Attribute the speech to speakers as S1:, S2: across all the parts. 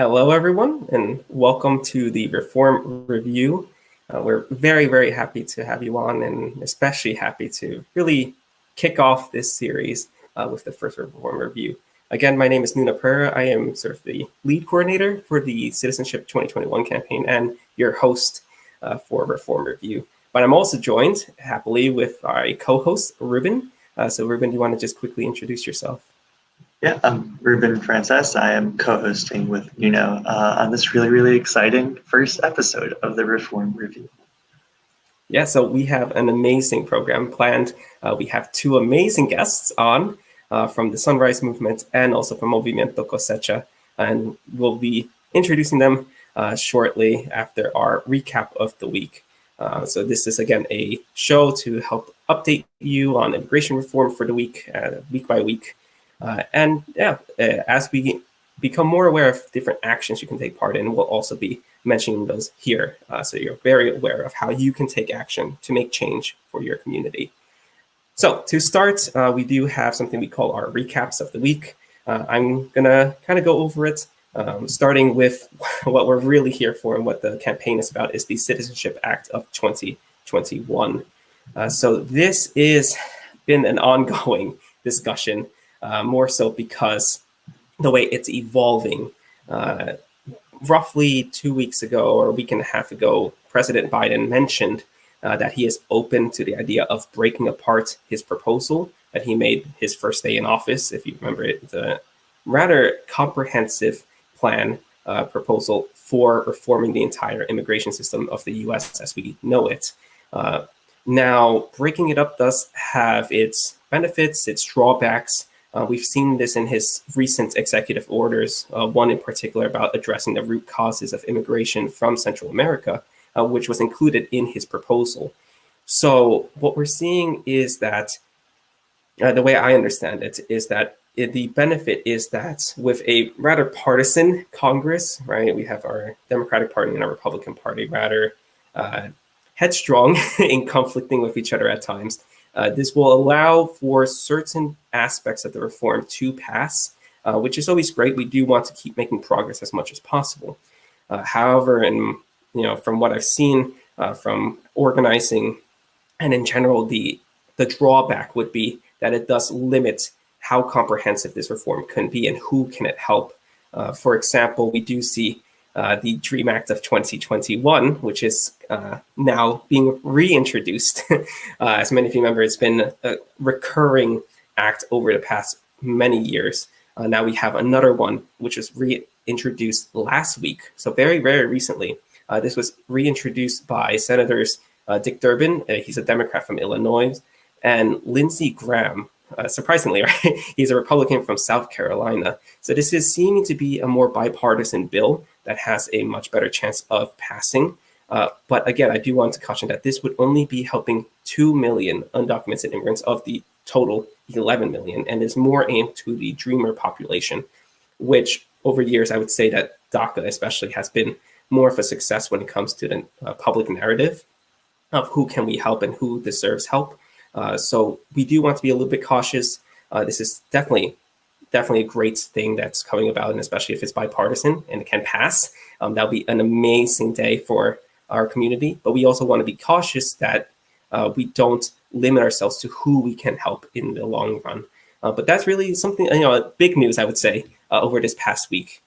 S1: Hello, everyone, and welcome to the Reform Review. We're very, very happy to have you on, and especially happy to really kick off this series with the first Reform Review. Again, my name is Nuno Pereira. I am sort of the lead coordinator for the Citizenship 2021 campaign and your host for Reform Review. But I'm also joined, happily, with our co-host, Ruben. So, Ruben, do you want to just quickly introduce yourself?
S2: Yeah, I'm Ruben Frances. I am co-hosting with Nuno on this really, really exciting first episode of the Reform Review.
S1: Yeah, so we have an amazing program planned. We have two amazing guests on from the Sunrise Movement and also from Movimiento Cosecha, and we'll be introducing them shortly after our recap of the week. So this is, again, a show to help update you on immigration reform for the week, week by week. As we become more aware of different actions you can take part in, we'll also be mentioning those here. So you're very aware of how you can take action to make change for your community. So to start, we do have something we call our recaps of the week. I'm going to kind of go over it, starting with what we're really here for and what the campaign is about is the Citizenship Act of 2021. So this has been an ongoing discussion, more so because the way it's evolving. Roughly 2 weeks ago or a week and a half ago, President Biden mentioned that he is open to the idea of breaking apart his proposal that he made his first day in office. If you remember it, it's a rather comprehensive plan proposal for reforming the entire immigration system of the US as we know it. Now, breaking it up does have its benefits, its drawbacks. We've seen this in his recent executive orders, one in particular about addressing the root causes of immigration from Central America, which was included in his proposal. So what we're seeing is that, the way I understand it, is that the benefit is that with a rather partisan Congress, right, we have our Democratic Party and our Republican Party rather headstrong in conflicting with each other at times. This will allow for certain aspects of the reform to pass, which is always great. We do want to keep making progress as much as possible. However, from what I've seen from organizing and in general, the drawback would be that it does limit how comprehensive this reform can be and who can it help. For example, we do see the DREAM Act of 2021, which is now being reintroduced. As many of you remember, it's been a recurring act over the past many years. Now we have another one, which was reintroduced last week. So very, very recently, this was reintroduced by Senators Dick Durbin, he's a Democrat from Illinois, and Lindsey Graham. Surprisingly, right? He's a Republican from South Carolina. So this is seeming to be a more bipartisan bill that has a much better chance of passing. But again, I do want to caution that this would only be helping 2 million undocumented immigrants of the total 11 million, and is more aimed to the dreamer population, which over years, I would say that DACA especially has been more of a success when it comes to the public narrative of who can we help and who deserves help. So we do want to be a little bit cautious. This is definitely a great thing that's coming about, and especially if it's bipartisan and it can pass, that'll be an amazing day for our community. But we also want to be cautious that we don't limit ourselves to who we can help in the long run. But that's really something, big news, I would say, over this past week.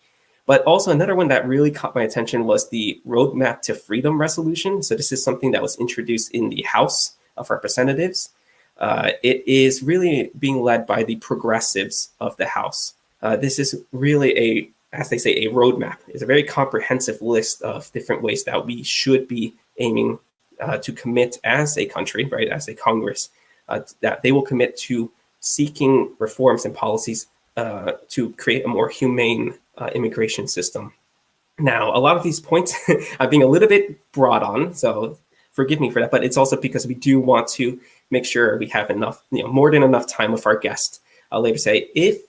S1: But also another one that really caught my attention was the Roadmap to Freedom resolution. So this is something that was introduced in the House of Representatives. It is really being led by the progressives of the House. This is really as they say, a roadmap. It's a very comprehensive list of different ways that we should be aiming to commit as a country, right, as a Congress, that they will commit to seeking reforms and policies to create a more humane immigration system. Now, a lot of these points are being a little bit broad on, so forgive me for that, but it's also because we do want to make sure we have enough, more than enough time with our guest later say, if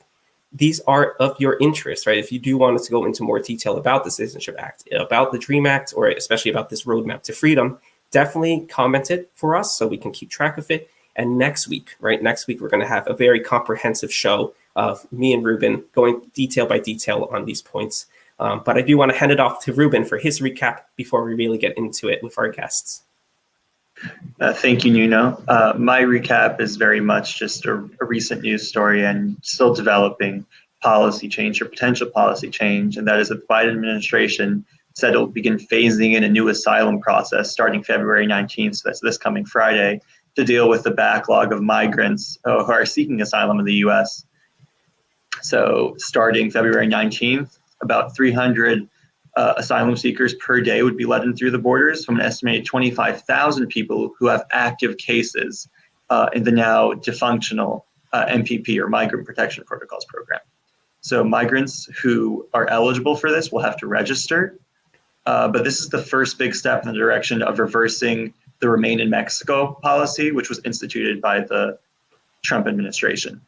S1: these are of your interest, right? If you do want us to go into more detail about the Citizenship Act, about the DREAM Act, or especially about this Roadmap to Freedom, definitely comment it for us so we can keep track of it. And next week, we're going to have a very comprehensive show of me and Ruben going detail by detail on these points. But I do want to hand it off to Ruben for his recap before we really get into it with our guests.
S2: Thank you, Nuno. My recap is very much just a recent news story and still developing policy change or potential policy change, and that is that the Biden administration said it will begin phasing in a new asylum process starting February 19th, so that's this coming Friday, to deal with the backlog of migrants who are seeking asylum in the U.S. So starting February 19th, about 300 asylum seekers per day would be let in through the borders from an estimated 25,000 people who have active cases in the now defunctional MPP, or Migrant Protection Protocols program. So migrants who are eligible for this will have to register, but this is the first big step in the direction of reversing the Remain in Mexico policy, which was instituted by the Trump administration.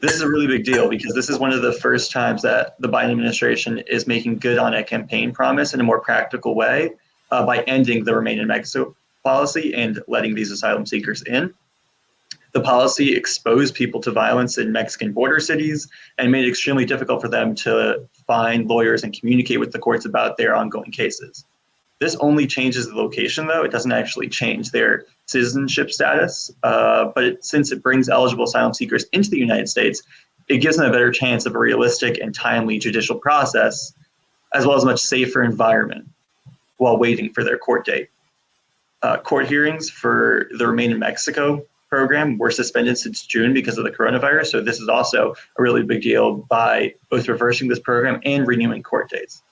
S2: This is a really big deal because this is one of the first times that the Biden administration is making good on a campaign promise in a more practical way by ending the Remain in Mexico policy and letting these asylum seekers in. The policy exposed people to violence in Mexican border cities and made it extremely difficult for them to find lawyers and communicate with the courts about their ongoing cases. This only changes the location, though. It doesn't actually change their citizenship status, but since it brings eligible asylum seekers into the United States, it gives them a better chance of a realistic and timely judicial process, as well as a much safer environment while waiting for their court date. Court hearings for the Remain in Mexico program were suspended since June because of the coronavirus, so this is also a really big deal by both reversing this program and renewing court dates.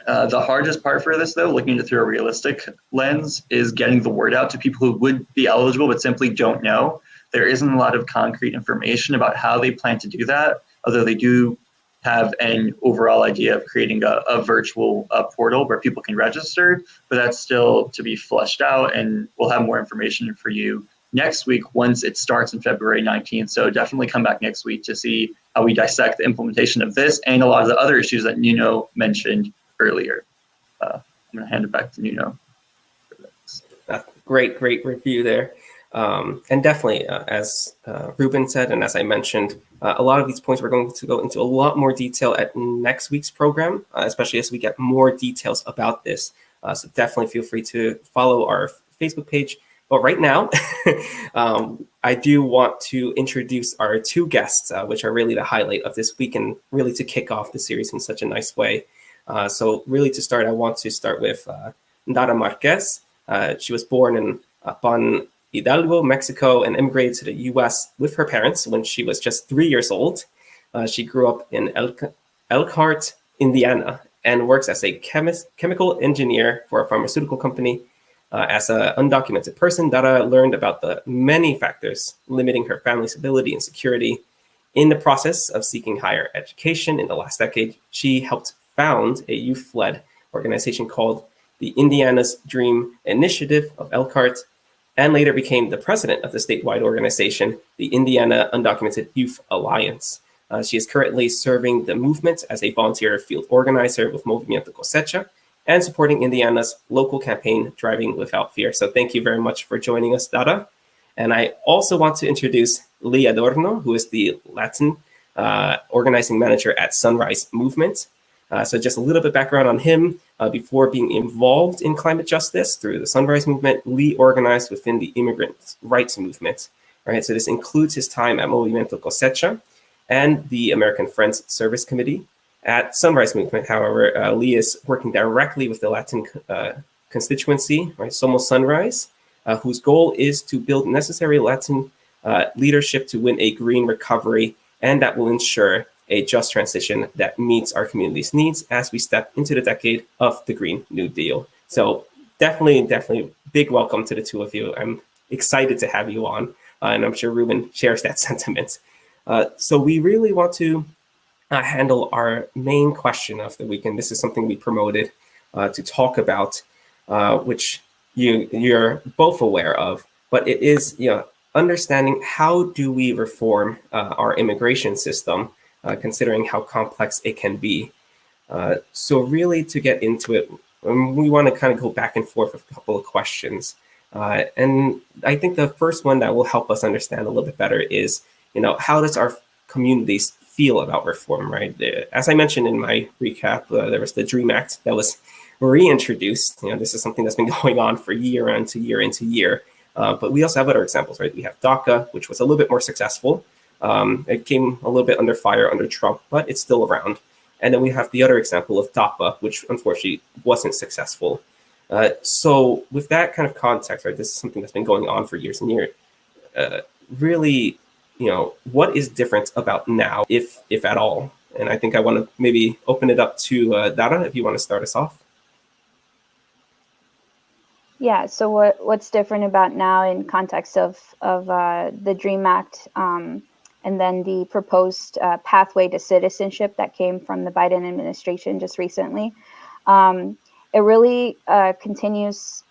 S2: The hardest part for this, though, looking at it through a realistic lens, is getting the word out to people who would be eligible but simply don't know. There isn't a lot of concrete information about how they plan to do that, although they do have an overall idea of creating a virtual portal where people can register, but that's still to be fleshed out, and we'll have more information for you next week once it starts on February 19th. So definitely come back next week to see how we dissect the implementation of this and a lot of the other issues that Nuno mentioned earlier. I'm going to hand it back to Nuno.
S1: Great review there. And definitely, as Ruben said, and as I mentioned, a lot of these points we're going to go into a lot more detail at next week's program, especially as we get more details about this. So definitely feel free to follow our Facebook page. But right now, I do want to introduce our two guests, which are really the highlight of this week and really to kick off the series in such a nice way. So really to start, I want to start with Dara Marquez. She was born in Pan Hidalgo, Mexico, and immigrated to the U.S. with her parents when she was just 3 years old. She grew up in Elkhart, Indiana, and works as a chemical engineer for a pharmaceutical company. As an undocumented person, Dara learned about the many factors limiting her family's ability and security. In the process of seeking higher education in the last decade, she helped found a youth-led organization called the Indiana's Dream Initiative of Elkhart, and later became the president of the statewide organization, the Indiana Undocumented Youth Alliance. She is currently serving the movement as a volunteer field organizer with Movimiento Cosecha and supporting Indiana's local campaign, Driving Without Fear. So thank you very much for joining us, Dara. And I also want to introduce Lee Adorno, who is the Latine organizing manager at Sunrise Movement. So just a little bit background on him. Before being involved in climate justice through the Sunrise Movement, Lee organized within the immigrant rights movement. Right? So this includes his time at Movimiento Cosecha and the American Friends Service Committee. At Sunrise Movement, however, Lee is working directly with the Latine constituency, right, Somos Sunrise, whose goal is to build necessary Latine leadership to win a green recovery, and that will ensure a just transition that meets our community's needs as we step into the decade of the Green New Deal. So definitely big welcome to the two of you. I'm excited to have you on, and I'm sure Ruben shares that sentiment. So we really want to handle our main question of the week, and this is something we promoted to talk about, which you're both aware of, but it is understanding how do we reform our immigration system, considering how complex it can be. So really to get into it, we want to kind of go back and forth with a couple of questions. And I think the first one that will help us understand a little bit better is, how does our communities feel about reform, right? As I mentioned in my recap, there was the DREAM Act that was reintroduced. This is something that's been going on for year into year into year. But we also have other examples, right? We have DACA, which was a little bit more successful. It came a little bit under fire under Trump, but it's still around. And then we have the other example of DAPA, which unfortunately wasn't successful. So with that kind of context, right, this is something that's been going on for years and years. Really, what is different about now, if at all? And I think I want to maybe open it up to Dara, if you want to start us off.
S3: Yeah. So what's different about now in context of the DREAM Act, and then the proposed pathway to citizenship that came from the Biden administration just recently? It really continues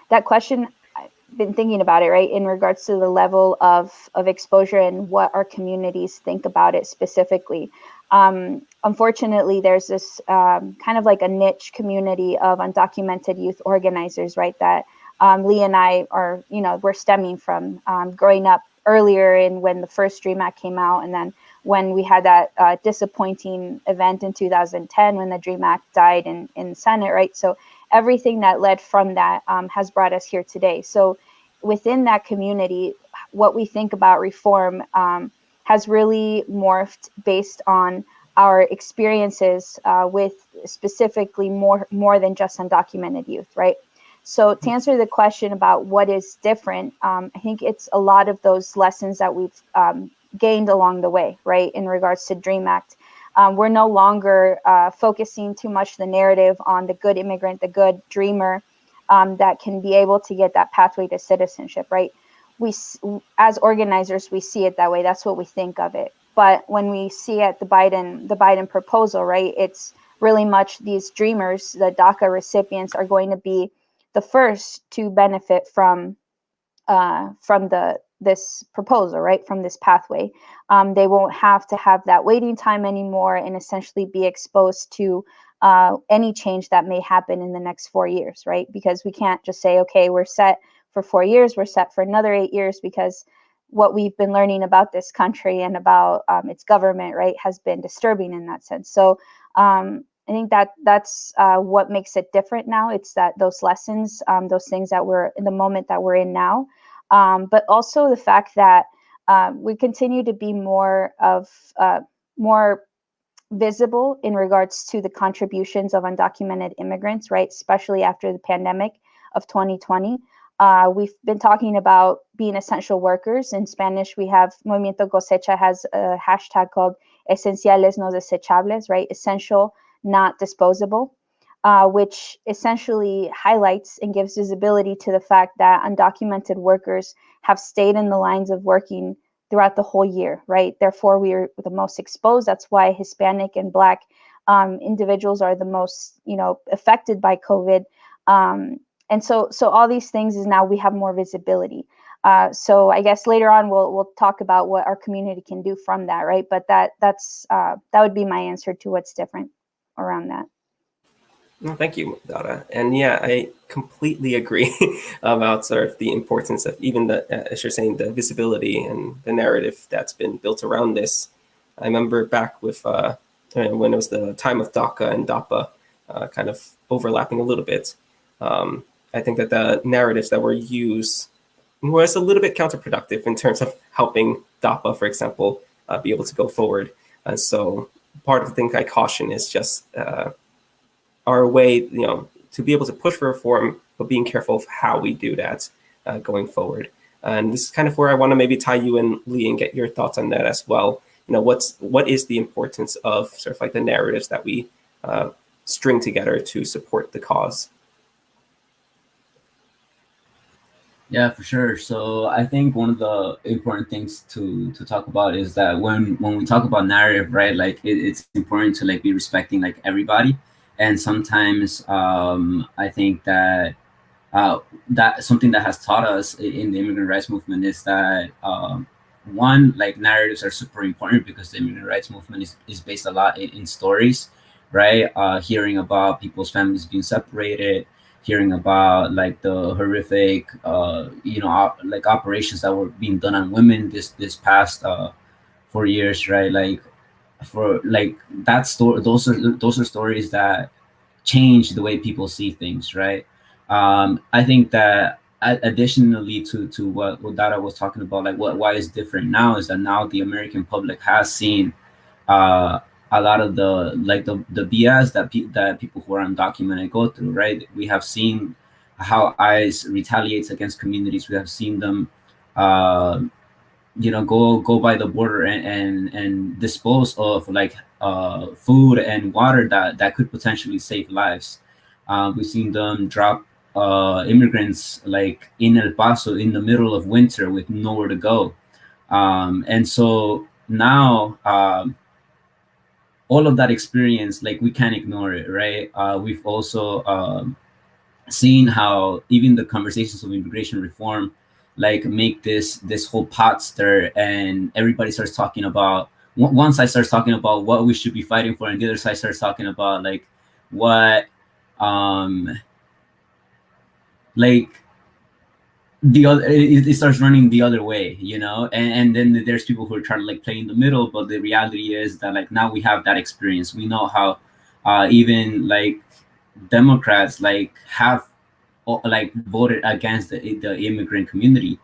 S3: that question. I've been thinking about it, right, in regards to the level of exposure and what our communities think about it specifically. Unfortunately, there's this kind of like a niche community of undocumented youth organizers, right, that Lee and I are, we're stemming from, growing up earlier in when the first DREAM Act came out, and then when we had that disappointing event in 2010 when the DREAM Act died in the Senate, right? So everything that led from that has brought us here today. So within that community, what we think about reform has really morphed based on our experiences with specifically more than just undocumented youth, right? So to answer the question about what is different, I think it's a lot of those lessons that we've gained along the way, right, in regards to DREAM Act. We're no longer focusing too much the narrative on the good immigrant, the good dreamer that can be able to get that pathway to citizenship, right? We, as organizers, we see it that way. That's what we think of it. But when we see at the Biden proposal, right, it's really much these dreamers, the DACA recipients, are going to be the first to benefit from this proposal, right, from this pathway. They won't have to have that waiting time anymore and essentially be exposed to any change that may happen in the next 4 years, right? Because we can't just say, okay, we're set for 4 years, we're set for another 8 years, because what we've been learning about this country and about its government, right, has been disturbing in that sense. So I think that's what makes it different now. It's that those lessons, those things that we're in the moment that we're in now, but also the fact that we continue to be more visible in regards to the contributions of undocumented immigrants, right? Especially after the pandemic of 2020. We've been talking about being essential workers. In Spanish, we have Movimiento Cosecha has a hashtag called Esenciales no desechables, right? Essential, not disposable, which essentially highlights and gives visibility to the fact that undocumented workers have stayed in the lines of working throughout the whole year, right? Therefore, we are the most exposed. That's why Hispanic and Black individuals are the most, affected by COVID. And so all these things is now we have more visibility. So I guess later on we'll talk about what our community can do from that, right? But that would be my answer to what's different around that.
S1: No, thank you, Dara. And yeah, I completely agree about sort of the importance of even as you're saying, the visibility and the narrative that's been built around this. I remember back with when it was the time of DACA and DAPA kind of overlapping a little bit. I think that the narratives that were used was a little bit counterproductive in terms of helping DAPA, for example, be able to go forward. And so part of the thing I caution is just our way, to be able to push for reform, but being careful of how we do that going forward. And this is kind of where I want to maybe tie you in, Lee, and get your thoughts on that as well. What is the importance of sort of like the narratives that we string together to support the cause?
S4: Yeah, for sure. So I think one of the important things to talk about is that when we talk about narrative, right, like it's important to like be respecting like everybody. And sometimes I think that that something that has taught us in the immigrant rights movement is that one, like narratives are super important because the immigrant rights movement is based a lot in stories, right? Hearing about people's families being separated, hearing about like the horrific, like operations that were being done on women this past 4 years, right? Like for like that story, those are stories that change the way people see things, right? I think that additionally to what Dara was talking about, like why is different now is that now the American public has seen uh, a lot of the BS that people who are undocumented go through, right? We have seen how ICE retaliates against communities. We have seen them uh, go by the border and dispose of like food and water that could potentially save lives. We've seen them drop immigrants like in El Paso in the middle of winter with nowhere to go. And so now all of that experience, like we can't ignore it, right? We've also seen how even the conversations of immigration reform like make this whole pot stir, and everybody starts talking about, one side starts talking about what we should be fighting for, and the other side starts talking about like what um like the other, it starts running the other way, and then there's people who are trying to like play in the middle, but the reality is that like now we have that experience. We know how even like Democrats like have like voted against the immigrant community.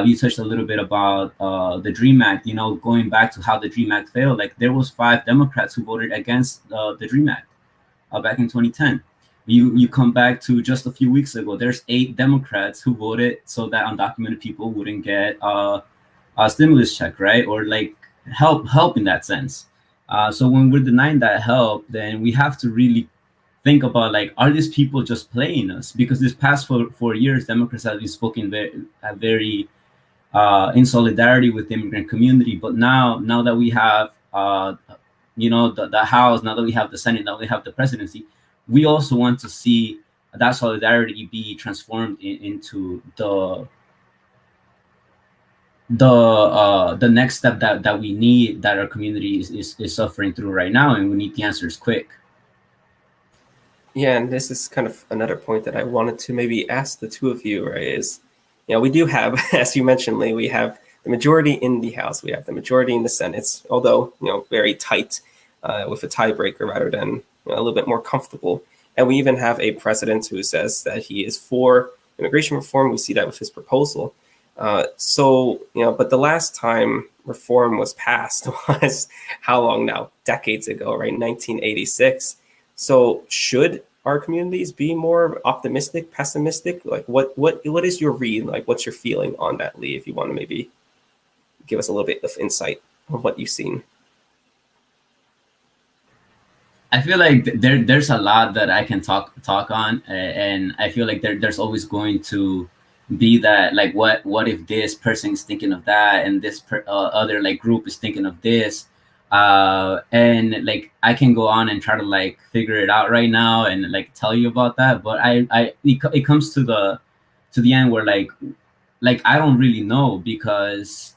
S4: You touched a little bit about the Dream Act. Going back to how the Dream Act failed, like there was 5 Democrats who voted against the Dream Act back in 2010. You come back to just a few weeks ago, there's 8 Democrats who voted so that undocumented people wouldn't get a stimulus check, right? Or like help in that sense. So when we're denying that help, then we have to really think about like, are these people just playing us? Because this past 4 years, Democrats have been spoken very in solidarity with the immigrant community. But now that we have the House, now that we have the Senate, now we have the presidency, we also want to see that solidarity be transformed into the next step that we need, that our community is suffering through right now, and we need the answers quick.
S1: Yeah, and this is kind of another point that I wanted to maybe ask the two of you, right? Is, we do have, as you mentioned, Lee, we have the majority in the House, we have the majority in the Senate, although, very tight with a tiebreaker rather than a little bit more comfortable. And we even have a president who says that he is for immigration reform. We see that with his proposal. But the last time reform was passed was how long now? Decades ago, right? 1986. So should our communities be more optimistic, pessimistic? Like what is your read? Like what's your feeling on that, Lee? If you want to maybe give us a little bit of insight of what you've seen.
S4: I feel like there's a lot that I can talk on, and I feel like there's always going to be that like what if this person is thinking of that, and this other like group is thinking of this, and like I can go on and try to like figure it out right now and like tell you about that, but it comes to the end where like I don't really know, because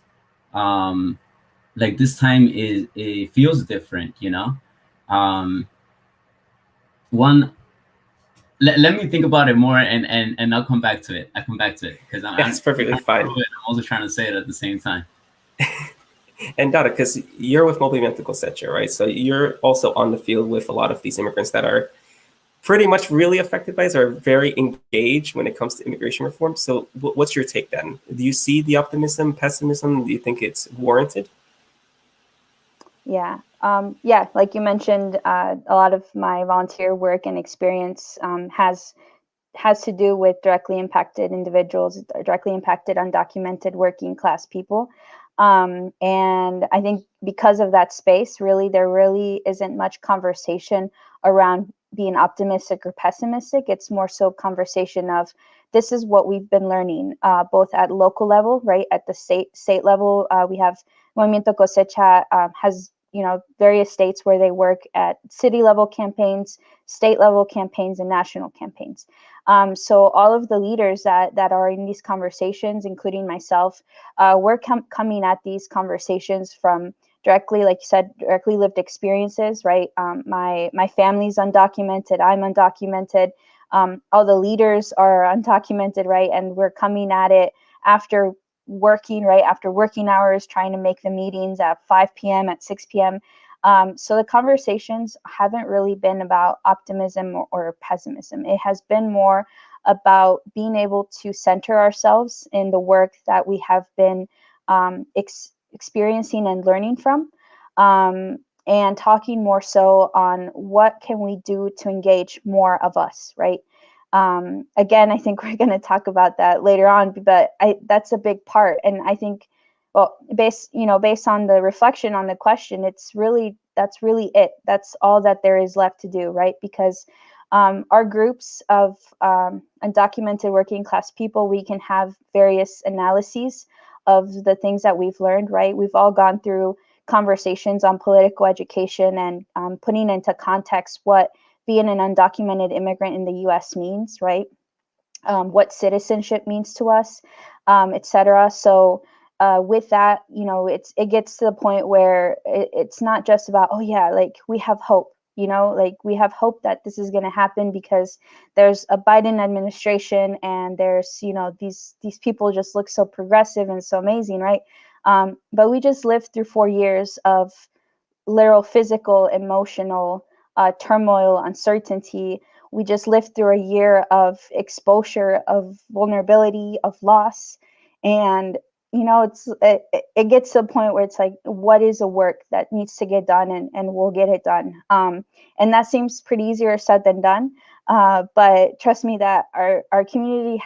S4: like this time it feels different, let me think about it more, and I'll come back to it. Because
S1: that's perfectly fine.
S4: I'm also trying to say it at the same time.
S1: And Dara, because you're with Movimiento Cosecha, right? So you're also on the field with a lot of these immigrants that are pretty much really affected by this, are very engaged when it comes to immigration reform. So what's your take then? Do you see the optimism, pessimism? Do you think it's warranted?
S3: Yeah. Like you mentioned, a lot of my volunteer work and experience has to do with directly impacted individuals, directly impacted undocumented working class people. And I think because of that space, there really isn't much conversation around being optimistic or pessimistic. It's more so conversation of, this is what we've been learning, both at local level, right? At the state level, we have Movimiento Cosecha has, various states where they work at city level campaigns, state level campaigns, and national campaigns. So all of the leaders that are in these conversations, including myself, we're coming at these conversations from directly, like you said, directly lived experiences, right? My family's undocumented, I'm undocumented. All the leaders are undocumented, right? And we're coming at it after working, right? After working hours, trying to make the meetings at 5 p.m., at 6 p.m. So the conversations haven't really been about optimism or pessimism. It has been more about being able to center ourselves in the work that we have been experiencing and learning from, and talking more so on what can we do to engage more of us, right? Again, I think we're going to talk about that later on, but that's a big part. And I think, well, based on the reflection on the question, that's really it. That's all that there is left to do, right? Because our groups of undocumented working class people, we can have various analyses of the things that we've learned, right? We've all gone through conversations on political education and putting into context what being an undocumented immigrant in the U.S. means, right? What citizenship means to us, etc. So with that, it gets to the point where it's not just about, oh yeah, like we have hope, like we have hope that this is going to happen because there's a Biden administration and there's, these people just look so progressive and so amazing, right? But we just lived through 4 years of literal physical, emotional turmoil, uncertainty. We just lived through a year of exposure, of vulnerability, of loss. And, it gets to a point where it's like, what is the work that needs to get done, and we'll get it done. And that seems pretty easier said than done. But trust me that our community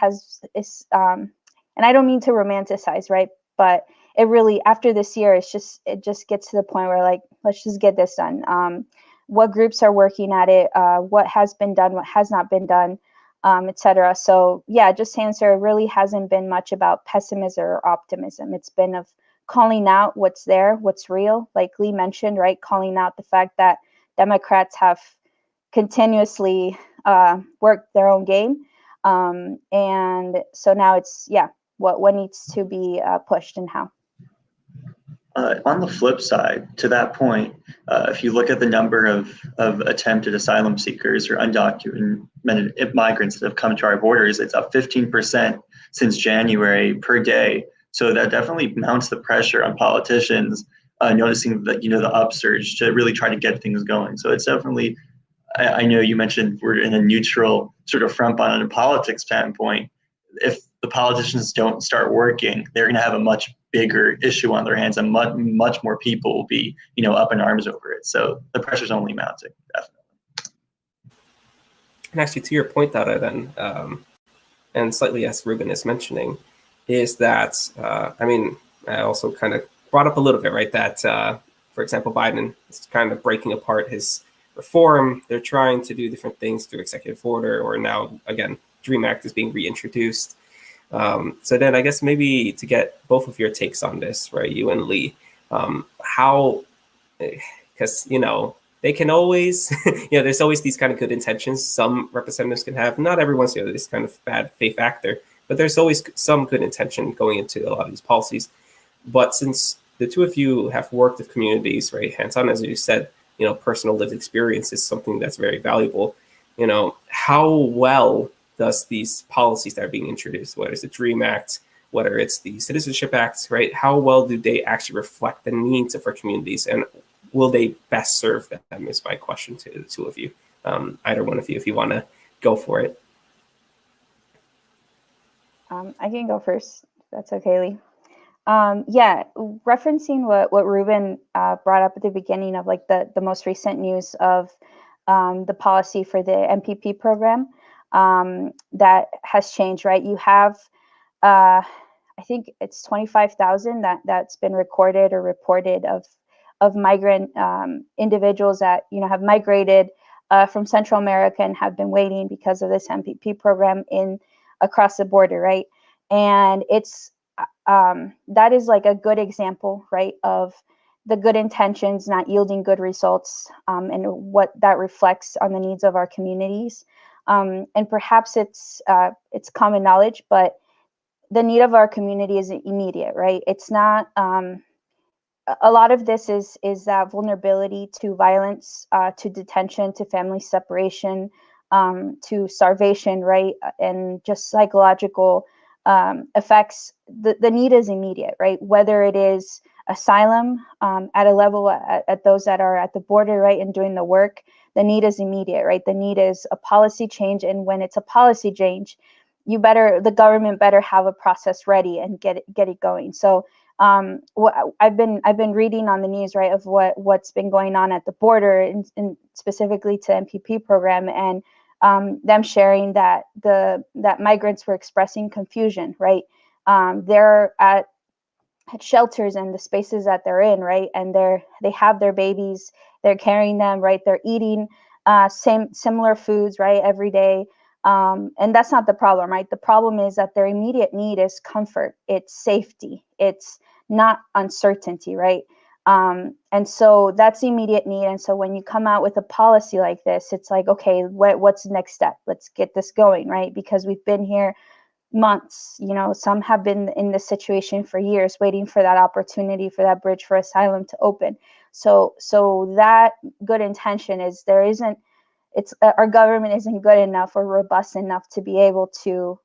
S3: is, and I don't mean to romanticize, right? But it really, after this year, it just gets to the point where, like, let's just get this done. What groups are working at it, what has been done, what has not been done, etc. So yeah, just to answer, it really hasn't been much about pessimism or optimism. It's been of calling out what's there, what's real, like Lee mentioned, right? Calling out the fact that Democrats have continuously worked their own game. And so now it's, what needs to be pushed and how.
S2: On the flip side, to that point, if you look at the number of attempted asylum seekers or undocumented migrants that have come to our borders, it's up 15% since January per day. So that definitely mounts the pressure on politicians, noticing that, the upsurge to really try to get things going. So it's definitely, I know you mentioned we're in a neutral sort of front on a politics standpoint. If the politicians don't start working, they're going to have a much bigger issue on their hands, and much more people will be, up in arms over it. So the pressure's only mounting, definitely.
S1: And actually, to your point, Dara, then, and slightly as Ruben is mentioning, is that, I also kind of brought up a little bit, right, that, for example, Biden is kind of breaking apart his reform. They're trying to do different things through executive order, or now, again, DREAM Act is being reintroduced. So then I guess maybe to get both of your takes on this, right, you and Lee, how, because, they can always, there's always these kind of good intentions some representatives can have. Not everyone's, this kind of bad faith actor, but there's always some good intention going into a lot of these policies. But since the two of you have worked with communities, right, hands-on, as you said, personal lived experience is something that's very valuable. How well does these policies that are being introduced, whether it's the DREAM Act, whether it's the Citizenship Act, right? How well do they actually reflect the needs of our communities, and will they best serve them is my question to the two of you. Either one of you, if you want to go for it.
S3: I can go first, if that's okay, Lee. Referencing what Ruben brought up at the beginning of, like, the most recent news of the policy for the MPP program, that has changed, right? You have, I think it's 25,000 that's been recorded or reported of migrant individuals that, have migrated from Central America and have been waiting because of this MPP program across the border, right? And it's that is like a good example, right, of the good intentions not yielding good results, and what that reflects on the needs of our communities. And perhaps it's common knowledge, but the need of our community is immediate, right? It's not, a lot of this is that vulnerability to violence, to detention, to family separation, to starvation, right, and just psychological effects, the need is immediate, right? Whether it is asylum at a level at those that are at the border, right, and doing the work, the need is immediate, right? The need is a policy change, and when it's a policy change, the government better have a process ready and get it going. So I've been reading on the news, right, of what's been going on at the border, and specifically to MPP program, and them sharing that that migrants were expressing confusion, right? They're at shelters and the spaces that they're in, right, and they have their babies, they're carrying them, right, they're eating similar foods, right, every day. And that's not the problem, right? The problem is that their immediate need is comfort, it's safety, it's not uncertainty, right? And so that's the immediate need. And so when you come out with a policy like this, it's like, okay, what's the next step? Let's get this going, right? Because we've been here months, some have been in this situation for years, waiting for that opportunity, for that bridge for asylum to open. So that good intention is our government isn't good enough or robust enough to be able to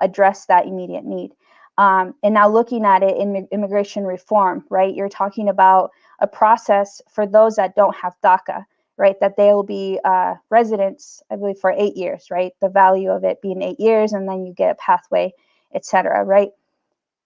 S3: address that immediate need. And now looking at it in immigration reform, right, you're talking about a process for those that don't have DACA, right, that they will be residents, I believe, for 8 years, right, the value of it being 8 years, and then you get a pathway, etc., right?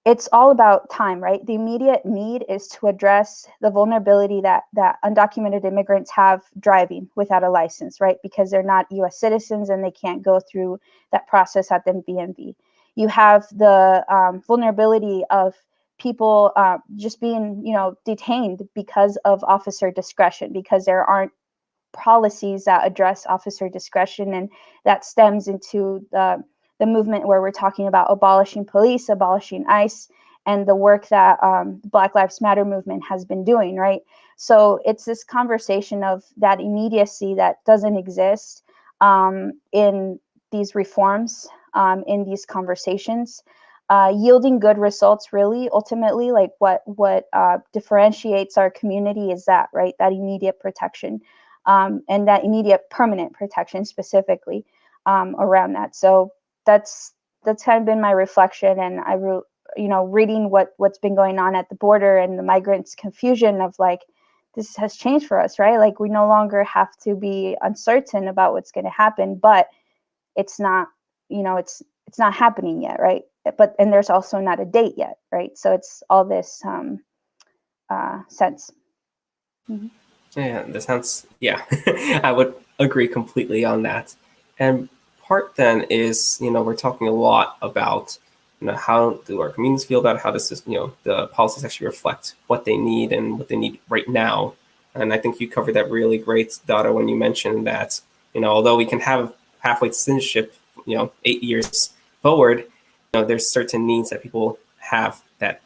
S3: It's all about time, right? The immediate need is to address the vulnerability that undocumented immigrants have driving without a license, right? Because they're not U.S. citizens and they can't go through that process at the BNB. You have the vulnerability of people just being, detained because of officer discretion, because there aren't policies that address officer discretion, and that stems into the movement where we're talking about abolishing police, abolishing ICE, and the work that Black Lives Matter movement has been doing, right? So it's this conversation of that immediacy that doesn't exist in these reforms, in these conversations, yielding good results. Really, ultimately, like what differentiates our community is that, right, that immediate protection, and that immediate permanent protection specifically around that. So that's kind of been my reflection, and reading what's been going on at the border and the migrants' confusion of like, this has changed for us, right? Like, we no longer have to be uncertain about what's going to happen, but it's not, it's not happening yet, right? And there's also not a date yet, right? So it's all this sense. Mm-hmm.
S1: Yeah, that sounds, yeah, I would agree completely on that. And part then is, we're talking a lot about, how do our communities feel about how this is, the policies actually reflect what they need and what they need right now. And I think you covered that really great, Dara, when you mentioned that, although we can have pathway to citizenship, 8 years forward, there's certain needs that people have that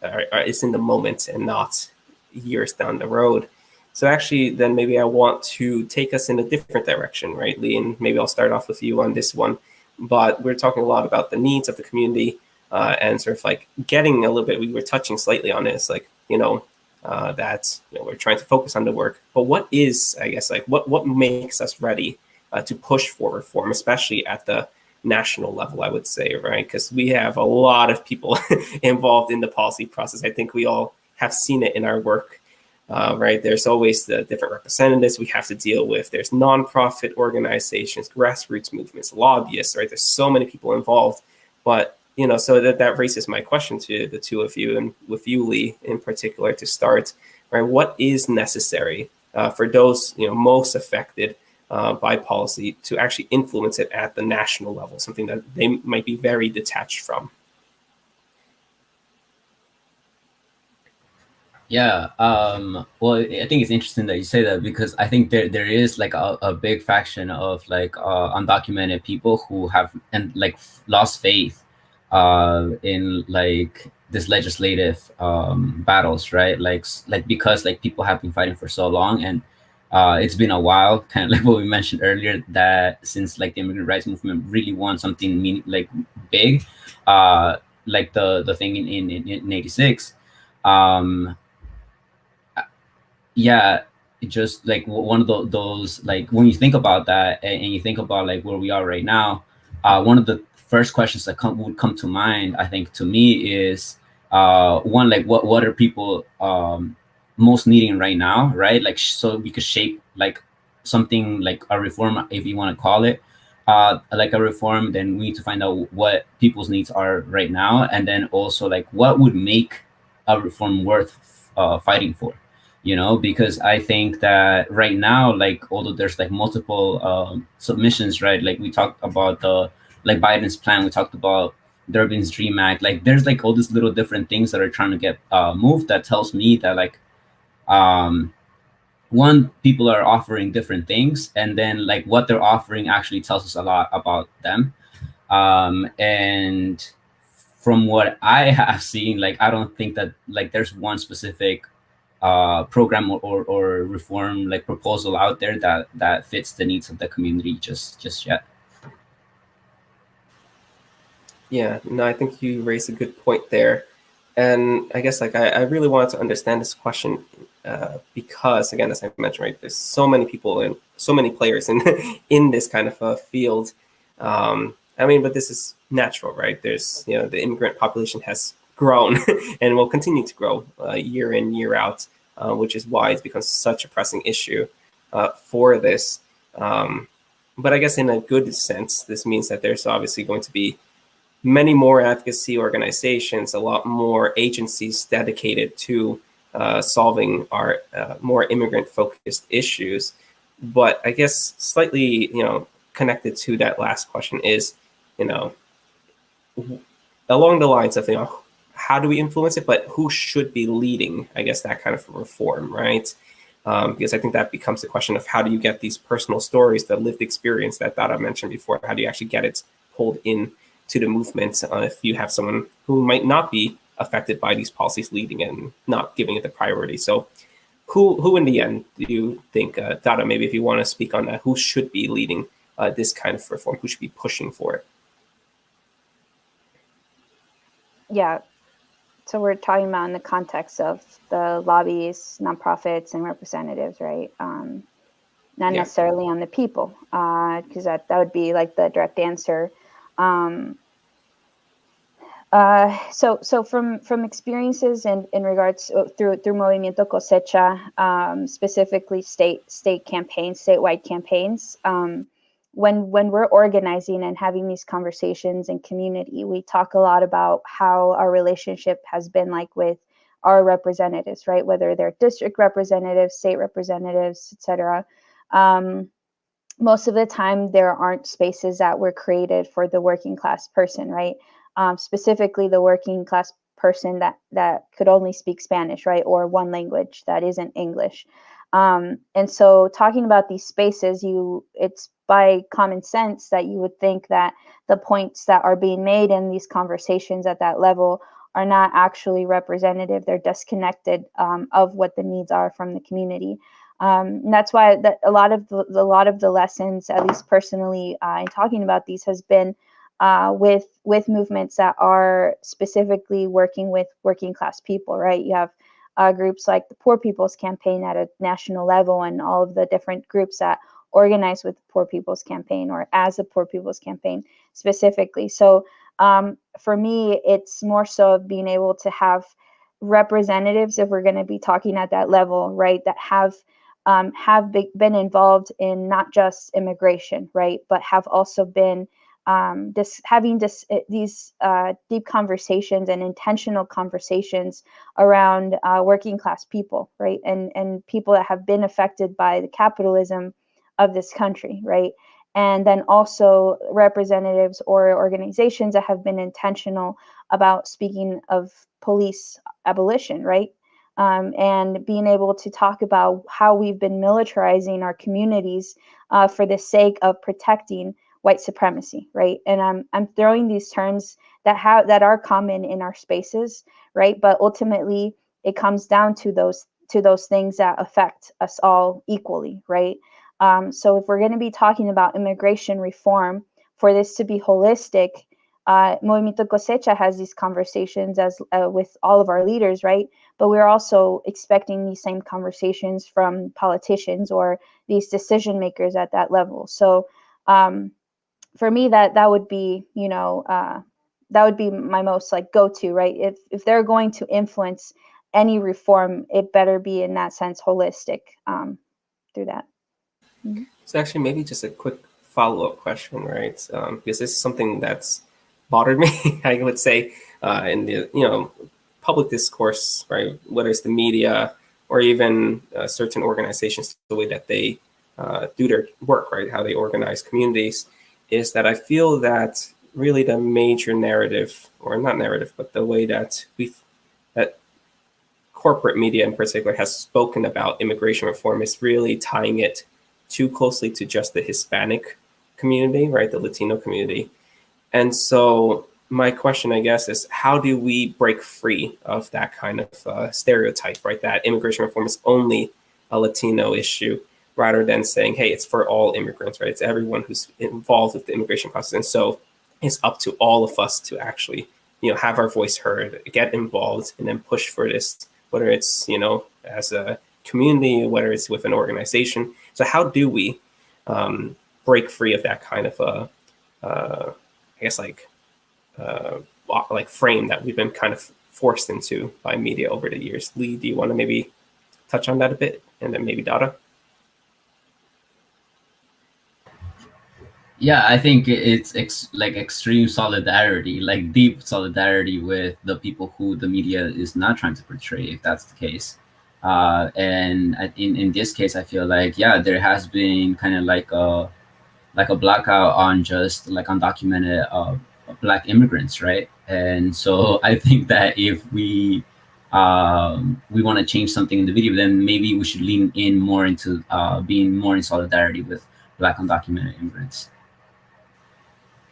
S1: is in the moment and not years down the road. So actually, then maybe I want to take us in a different direction, right, Lee? And maybe I'll start off with you on this one. But we're talking a lot about the needs of the community and sort of like getting a little bit, we were touching slightly on this, like, that we're trying to focus on the work. But what is, I guess, like what makes us ready to push for reform, especially at the national level, I would say, right? Because we have a lot of people involved in the policy process. I think we all have seen it in our work. Right, there's always the different representatives we have to deal with. There's nonprofit organizations, grassroots movements, lobbyists, right? There's so many people involved. But, so that raises my question to the two of you, and with you, Lee, in particular, to start, right? What is necessary for those, most affected by policy to actually influence it at the national level, something that they might be very detached from?
S4: Yeah. Well, I think it's interesting that you say that, because I think there is like a big faction of like undocumented people who have lost faith in like this legislative battles, right? Like because like people have been fighting for so long, and it's been a while, kind of like what we mentioned earlier, that since like the immigrant rights movement really won something big, like the thing in '86. Yeah, just like one of those, like when you think about that, and you think about like where we are right now, one of the first questions that would come to mind, I think, to me is one, like what are people most needing right now, right? Like so we could shape like something like a reform, if you want to call it like a reform. Then we need to find out what people's needs are right now, and then also like what would make a reform worth fighting for, you know? Because I think that right now, like although there's like multiple submissions, right? Like we talked about the like Biden's plan, we talked about Durbin's Dream Act, like there's like all these little different things that are trying to get moved. That tells me that like um one, people are offering different things, and then like what they're offering actually tells us a lot about them. And from what I have seen, like I don't think that like there's one specific program or reform like proposal out there that fits the needs of the community just yet.
S1: Yeah, no, I think you raised a good point there. And I guess like I really wanted to understand this question because, again, as I mentioned, right, there's so many people and so many players in in this kind of a field. I mean, but this is natural, right? There's, you know, the immigrant population has grown and will continue to grow year in, year out, which is why it's become such a pressing issue for this. But I guess in a good sense, this means that there's obviously going to be many more advocacy organizations, a lot more agencies dedicated to solving our more immigrant-focused issues. But I guess slightly, you know, connected to that last question is, you know, along the lines of, you know, how do we influence it, but who should be leading, I guess, that kind of reform, right? Because I think that becomes the question of how do you get these personal stories, the lived experience that Dara mentioned before, how do you actually get it pulled in to the movement if you have someone who might not be affected by these policies leading and not giving it the priority. So who in the end do you think, Dara, maybe if you want to speak on that, who should be leading this kind of reform, who should be pushing for it?
S3: Yeah. So we're talking about in the context of the lobbies, nonprofits, and representatives, right? Not necessarily on the people, because that would be like the direct answer. So from experiences in regards through Movimiento Cosecha, specifically state campaigns, statewide campaigns, when we're organizing and having these conversations in community, we talk a lot about how our relationship has been like with our representatives, right? Whether they're district representatives, state representatives, etc. Most of the time, there aren't spaces that were created for the working class person, right? Specifically, the working class person that could only speak Spanish, right, or one language that isn't English. And so, talking about these spaces, it's by common sense that you would think that the points that are being made in these conversations at that level are not actually representative. They're disconnected of what the needs are from the community. And that's why a lot of the lessons, at least personally, in talking about these, has been with movements that are specifically working with working class people, right? You have groups like the Poor People's Campaign at a national level, and all of the different groups that organize with the Poor People's Campaign or as a Poor People's Campaign specifically. So for me, it's more so of being able to have representatives, if we're going to be talking at that level, right, that have been involved in not just immigration, right, but have also been having these deep conversations and intentional conversations around working class people, right, and people that have been affected by the capitalism of this country, right, and then also representatives or organizations that have been intentional about speaking of police abolition, right. And being able to talk about how we've been militarizing our communities for the sake of protecting white supremacy, right? And I'm throwing these terms that are common in our spaces, right? But ultimately, it comes down to those things that affect us all equally, right? So if we're going to be talking about immigration reform, for this to be holistic, Movimiento Cosecha has these conversations as with all of our leaders, right? But we're also expecting these same conversations from politicians or these decision makers at that level. So for me, that would be, that would be my most like go-to, right? If they're going to influence any reform, it better be in that sense holistic through that. Mm-hmm.
S1: So actually, maybe just a quick follow-up question, right? Because this is something that's bothered me, I would say, in the public discourse, right? Whether it's the media or even certain organizations, the way that they do their work, right? How they organize communities, is that I feel that really the major narrative, or not narrative, but the way that that corporate media in particular has spoken about immigration reform is really tying it too closely to just the Hispanic community, right? The Latino community. And so my question, I guess, is how do we break free of that kind of stereotype, right? That immigration reform is only a Latino issue, rather than saying, hey, it's for all immigrants, right? It's everyone who's involved with the immigration process. And so it's up to all of us to actually, have our voice heard, get involved, and then push for this, whether it's, as a community, whether it's with an organization. So how do we break free of that kind of I guess like frame that we've been kind of forced into by media over the years? Lee, do you want to maybe touch on that a bit, and then maybe Dara?
S4: Yeah, I think it's like extreme solidarity, like deep solidarity with the people who the media is not trying to portray, if that's the case. And in this case, I feel like, yeah, there has been kind of like a blackout on just like undocumented black immigrants, right? And so I think that if we want to change something in the video, then maybe we should lean in more into being more in solidarity with black undocumented immigrants.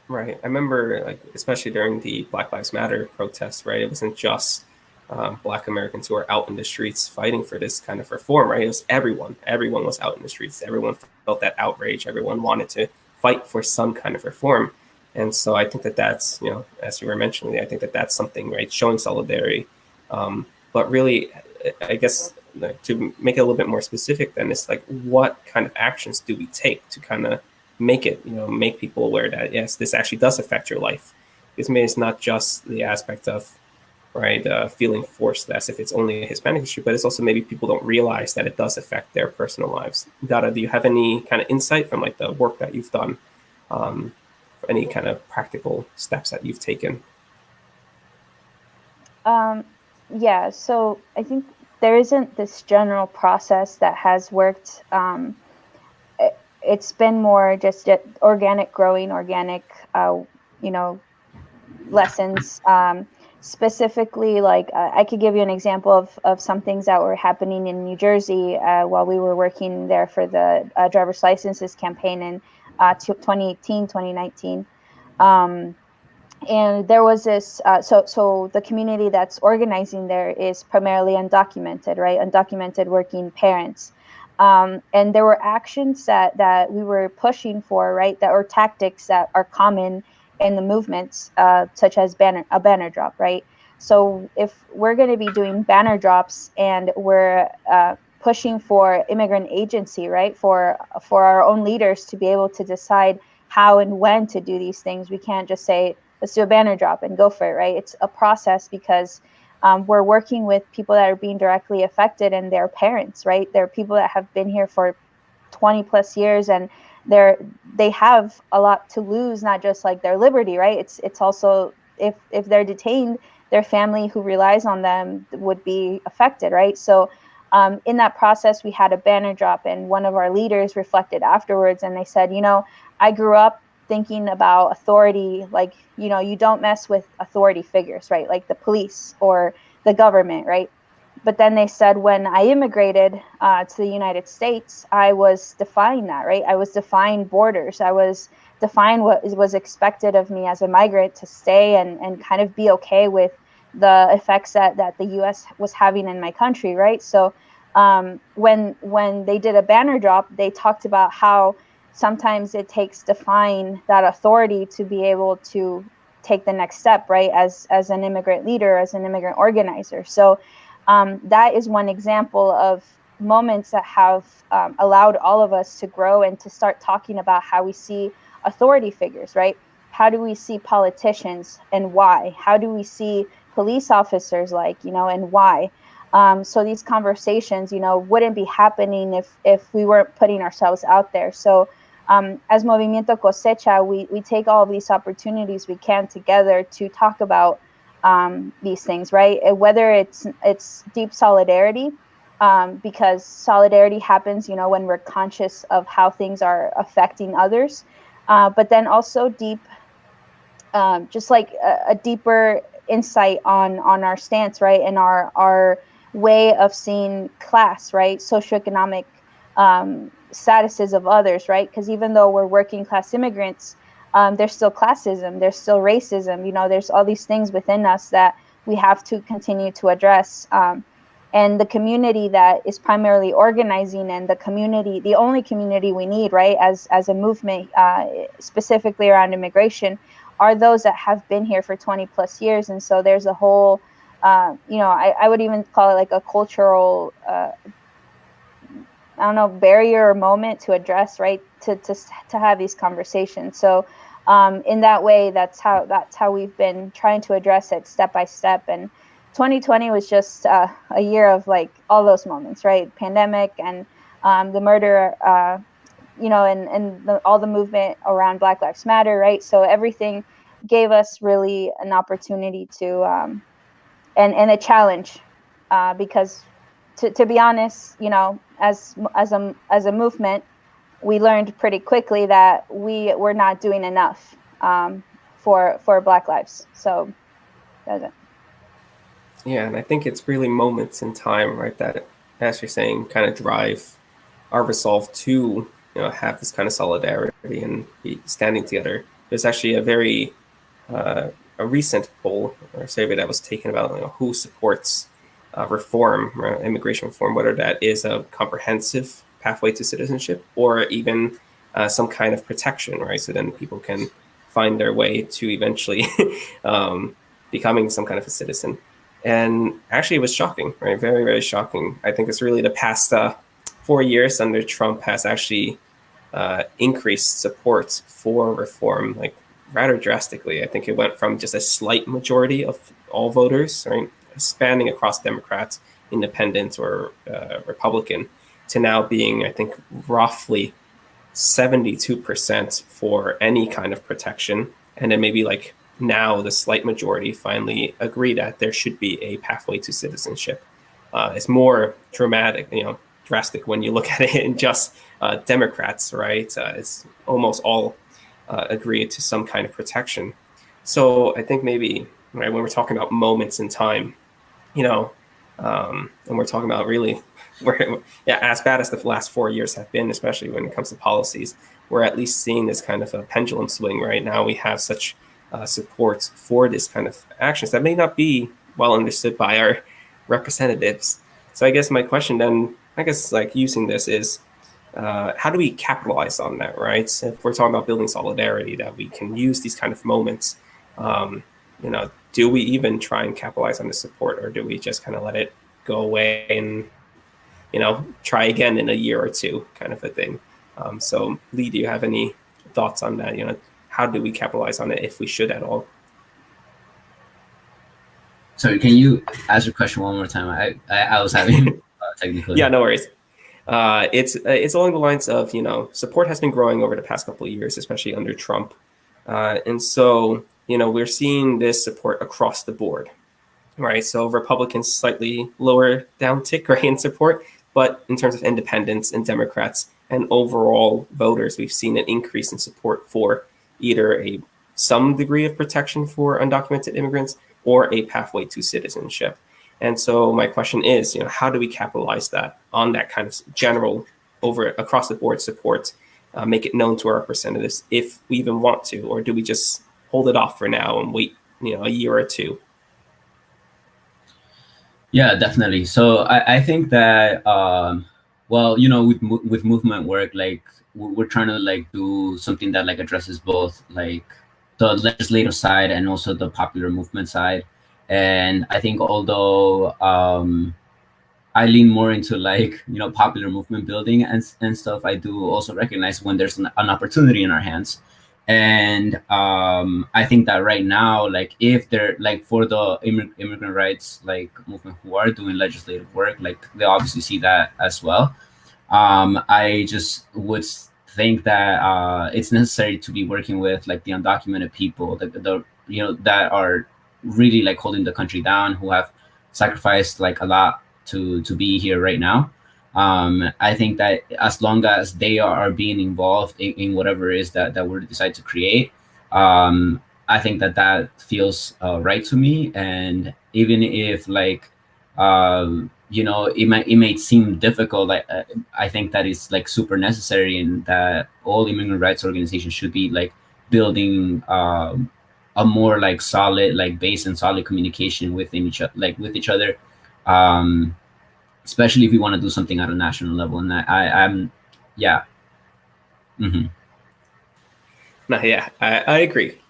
S1: Right. I remember, like, especially during the Black Lives Matter protests, right? It wasn't just Black Americans who were out in the streets fighting for this kind of reform, right? It was everyone. Everyone was out in the streets. Everyone felt that outrage. Everyone wanted to fight for some kind of reform. And so I think that that's, as you were mentioning, I think that that's something, right? Showing solidarity. But really, I guess to make it a little bit more specific, then it's like, what kind of actions do we take to kind of make it, make people aware that, yes, this actually does affect your life? Because maybe it's not just the aspect of, right, feeling forced as if it's only a Hispanic issue, but it's also maybe people don't realize that it does affect their personal lives. Dara, do you have any kind of insight from like the work that you've done, any kind of practical steps that you've taken?
S3: Yeah, so I think there isn't this general process that has worked. It's been more just organic growing, organic, lessons. Specifically, like I could give you an example of some things that were happening in New Jersey while we were working there for the driver's licenses campaign in 2018, 2019. And there was this, so the community that's organizing there is primarily undocumented, right? Undocumented working parents. And there were actions that we were pushing for, right? That were tactics that are common in the movements, such as a banner drop, right? So if we're going to be doing banner drops and we're pushing for immigrant agency, right? For our own leaders to be able to decide how and when to do these things, we can't just say, let's do a banner drop and go for it, right? It's a process because we're working with people that are being directly affected and their parents, right? They're people that have been here for 20 plus years and they have a lot to lose, not just like their liberty, right? It's also if they're detained, their family who relies on them would be affected, right? So in that process, we had a banner drop, and one of our leaders reflected afterwards, and they said, I grew up thinking about authority, like, you don't mess with authority figures, right? Like the police or the government, right? But then they said, when I immigrated to the United States, I was defying that, right? I was defying borders. I was defying what was expected of me as a migrant to stay and kind of be okay with the effects that the U.S. was having in my country, right? So when they did a banner drop, they talked about how sometimes it takes defying that authority to be able to take the next step, right? As an immigrant leader, as an immigrant organizer. So that is one example of moments that have allowed all of us to grow and to start talking about how we see authority figures, right? How do we see politicians and why? How do we see police officers like, and why? So these conversations, wouldn't be happening if we weren't putting ourselves out there. So as Movimiento Cosecha, we take all of these opportunities we can together to talk about these things, right? Whether it's deep solidarity, because solidarity happens, when we're conscious of how things are affecting others, but then also deep, just like a deeper insight on our stance, right, and our way of seeing class, right, socioeconomic statuses of others, right? Because even though we're working class immigrants, there's still classism, there's still racism, there's all these things within us that we have to continue to address. And the community that is primarily organizing, and the only community we need, right, as a movement, specifically around immigration, are those that have been here for 20 plus years. And so there's a whole, I would even call it like a cultural, barrier or moment to address, right, to have these conversations. So in that way, that's how we've been trying to address it step by step. And 2020 was just a year of like all those moments, right? Pandemic and the murder, and all the movement around Black Lives Matter, right? So everything gave us really an opportunity to and a challenge, because to be honest, as a movement, we learned pretty quickly that we were not doing enough for Black lives. So that's it.
S1: Yeah, and I think it's really moments in time, right, that, as you're saying, kind of drive our resolve to have this kind of solidarity and be standing together. There's actually a very a recent poll or survey that was taken about who supports reform, immigration reform, whether that is a comprehensive pathway to citizenship or even some kind of protection, right? So then people can find their way to eventually becoming some kind of a citizen. And actually, it was shocking, right? Very, very shocking. I think it's really the past 4 years under Trump has actually increased support for reform, like rather drastically. I think it went from just a slight majority of all voters, right, spanning across Democrats, Independents, or Republican, to now being, I think, roughly 72% for any kind of protection. And then maybe like now the slight majority finally agree that there should be a pathway to citizenship. It's more dramatic, drastic when you look at it in just Democrats, right? It's almost all agree to some kind of protection. So I think maybe, right, when we're talking about moments in time, and we're talking about really, as bad as the last 4 years have been, especially when it comes to policies, we're at least seeing this kind of a pendulum swing right now. We have such support for this kind of actions that may not be well understood by our representatives. So I guess my question then, like using this is, how do we capitalize on that, right? If we're talking about building solidarity, that we can use these kind of moments, do we even try and capitalize on the support, or do we just kind of let it go away and, try again in a year or two, kind of a thing? So Lee, do you have any thoughts on that? How do we capitalize on it if we should at all?
S4: Sorry, can you ask your question one more time? I was having technical.
S1: Yeah, no worries. It's along the lines of, support has been growing over the past couple of years, especially under Trump. And so, we're seeing this support across the board, right? So Republicans slightly lower downtick, right, in support, but in terms of independents and Democrats and overall voters, we've seen an increase in support for either some degree of protection for undocumented immigrants or a pathway to citizenship. And so my question is, how do we capitalize on that kind of general across the board support, make it known to our representatives if we even want to, or do we just hold it off for now and wait, a year or two?
S4: Yeah, definitely. So I think that, with movement work, like we're trying to like do something that like addresses both like the legislative side and also the popular movement side. And I think although I lean more into like, you know, popular movement building and stuff, I do also recognize when there's an opportunity in our hands. And I think that right now, like if they're like for the immigrant rights like movement who are doing legislative work, like they obviously see that as well. I just would think that it's necessary to be working with like the undocumented people, the you know, that are really like holding the country down, who have sacrificed like a lot to be here right now. I think that as long as they are being involved in whatever it is that we decide to create, I think that that feels right to me. And even if like you know, it may seem difficult, like I think that it's like super necessary, and that all immigrant rights organizations should be like building a more like solid like base and solid communication within each other, like with each other, um, especially if we want to do something at a national level. And I'm yeah. Mm-hmm.
S1: No, yeah, I agree.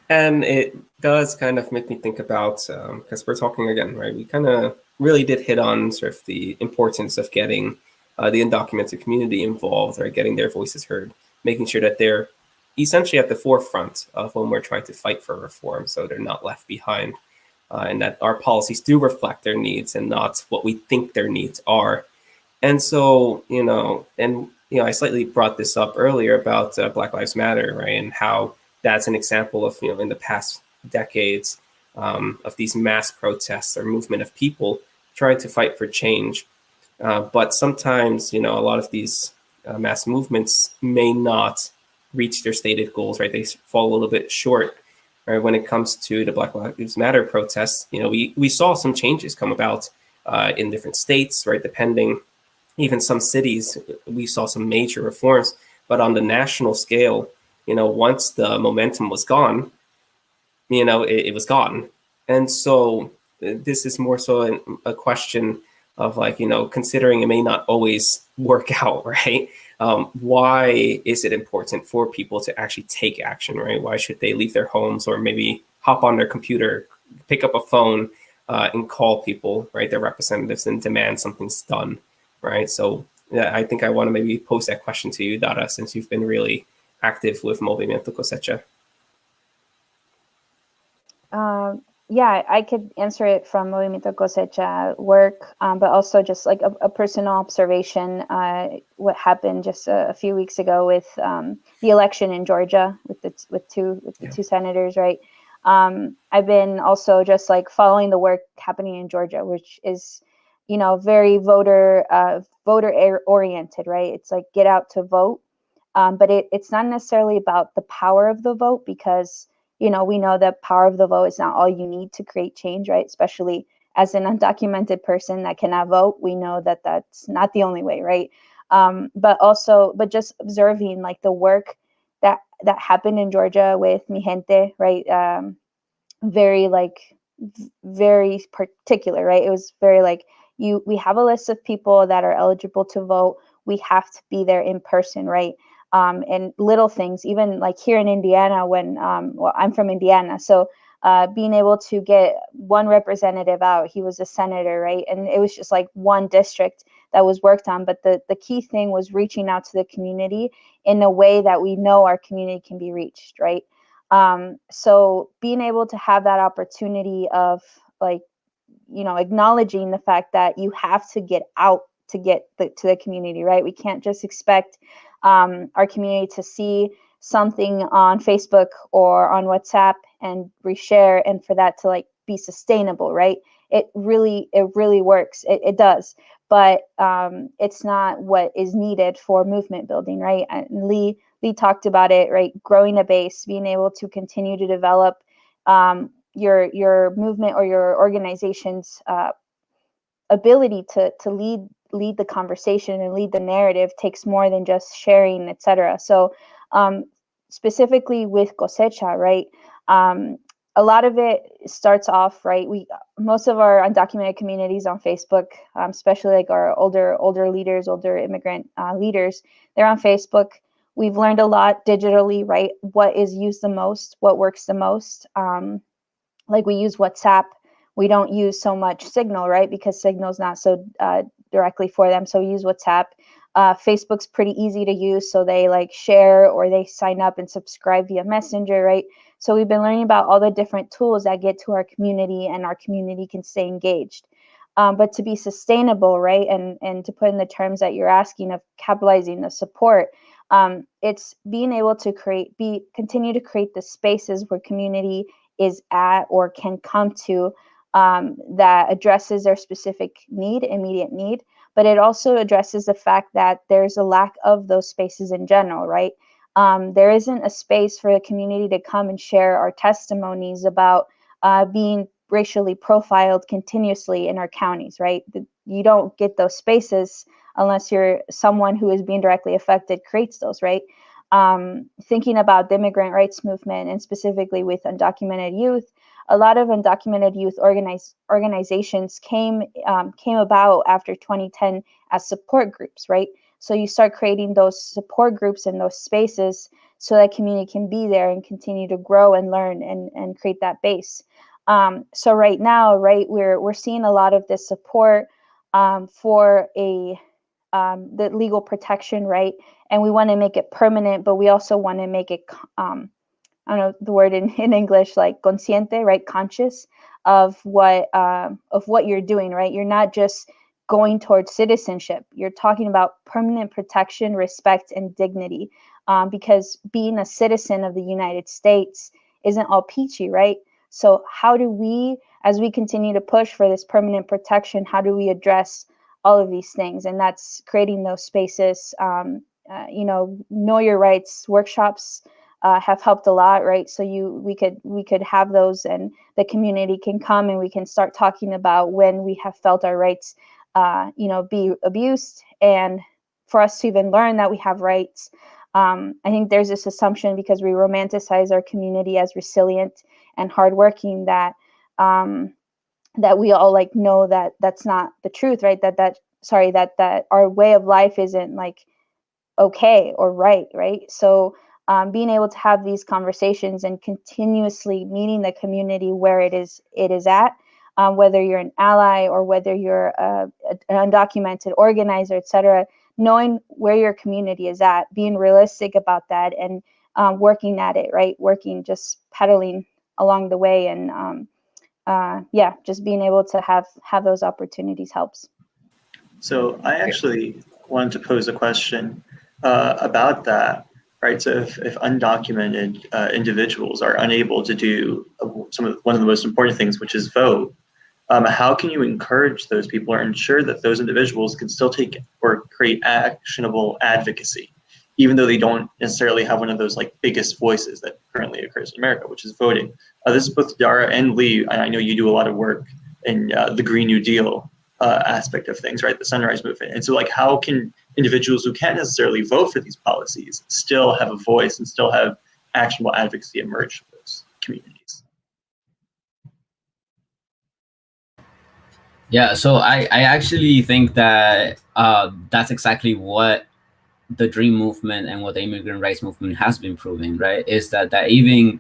S1: And it does kind of make me think about, because we're talking again, right? We kind of really did hit on sort of the importance of getting the undocumented community involved, or getting their voices heard, making sure that they're essentially at the forefront of when we're trying to fight for reform, so they're not left behind, and that our policies do reflect their needs and not what we think their needs are. And so, I slightly brought this up earlier about Black Lives Matter, right? And how that's an example of, in the past decades, of these mass protests or movement of people trying to fight for change. But sometimes, a lot of these mass movements may not reach their stated goals, right? They fall a little bit short. Right? When it comes to the Black Lives Matter protests, we saw some changes come about in different states, right? Depending, even some cities, we saw some major reforms. But on the national scale, once the momentum was gone, it was gone. And so this is more so a question of like, considering it may not always work out, right? Why is it important for people to actually take action, right? Why should they leave their homes or maybe hop on their computer, pick up a phone and call people, right, their representatives, and demand something's done, right? So yeah, I think I want to maybe pose that question to you, Dara, since you've been really active with Movimiento Cosecha.
S3: Yeah, I could answer it from Movimiento Cosecha work, but also just like a personal observation. What happened just a few weeks ago with the election in Georgia with the two senators, right? I've been also just like following the work happening in Georgia, which is, very voter oriented, right? It's like get out to vote, but it's not necessarily about the power of the vote, because we know that power of the vote is not all you need to create change, right? Especially as an undocumented person that cannot vote, we know that that's not the only way, right? But just observing like the work that happened in Georgia with Mi Gente, right? Very particular, right? It was very like, we have a list of people that are eligible to vote. We have to be there in person, right? And little things, even like here in Indiana, when, I'm from Indiana. So being able to get one representative out, he was a senator, right? And it was just like one district that was worked on. But the key thing was reaching out to the community in a way that we know our community can be reached, right? So being able to have that opportunity of like, acknowledging the fact that you have to get out to get to the community, right? We can't just expect our community to see something on Facebook or on WhatsApp and reshare, and for that to like be sustainable, right? It really works. It does, but it's not what is needed for movement building, right? And Lee talked about it, right? Growing a base, being able to continue to develop your movement or your organization's ability to lead the conversation and lead the narrative takes more than just sharing, etc. So specifically with Cosecha, right? A lot of it starts off, right? Most of our undocumented communities on Facebook, especially like our older leaders, older immigrant leaders, they're on Facebook. we've learned a lot digitally, right? What is used the most, what works the most. Like we use WhatsApp. We don't use so much Signal, right? Because Signal's not so directly for them. So we use WhatsApp. Facebook's pretty easy to use. So they like share or they sign up and subscribe via Messenger, right? So we've been learning about all the different tools that get to our community and our community can stay engaged. But to be sustainable, right? And to put in the terms that you're asking of capitalizing the support, it's being able to continue to create the spaces where community is at or can come to that addresses their specific immediate need, but it also addresses the fact that there's a lack of those spaces in general, right? There isn't a space for the community to come and share our testimonies about being racially profiled continuously in our counties, right? You don't get those spaces unless you're someone who is being directly affected creates those, right? Thinking about the immigrant rights movement and specifically with undocumented youth, a lot of undocumented youth organizations came about after 2010 as support groups, right? So you start creating those support groups and those spaces so that community can be there and continue to grow and learn and create that base. So right now, right, we're seeing a lot of this support for the legal protection, right? And we want to make it permanent, but we also want to make it, I don't know the word in English, like consciente, right? Conscious of what you're doing, right? You're not just going towards citizenship. You're talking about permanent protection, respect, and dignity, because being a citizen of the United States isn't all peachy, right? So how do we, as we continue to push for this permanent protection, how do we address all of these things? And that's creating those spaces. Know your rights workshops have helped a lot, right? So we could have those, and the community can come and we can start talking about when we have felt our rights, be abused, and for us to even learn that we have rights. I think there's this assumption because we romanticize our community as resilient and hardworking that we all like know that that's not the truth, right? That our way of life isn't like okay or right? So being able to have these conversations and continuously meeting the community where it is at, whether you're an ally or whether you're an undocumented organizer, etc., knowing where your community is at, being realistic about that, and working at it, right? Just pedaling along the way, and just being able to have those opportunities helps.
S2: So I actually wanted to pose a question about that, right? So if undocumented individuals are unable to do one of the most important things, which is vote, how can you encourage those people or ensure that those individuals can still take or create actionable advocacy, even though they don't necessarily have one of those like biggest voices that currently occurs in America, which is voting? This is both Dara and Lee. I know you do a lot of work in the Green New Deal aspect of things, right? The Sunrise Movement. And so like, how can individuals who can't necessarily vote for these policies still have a voice and still have actionable advocacy emerge from those communities?
S4: Yeah, so I actually think that that's exactly what the Dream movement and what the immigrant rights movement has been proving, right? Is that even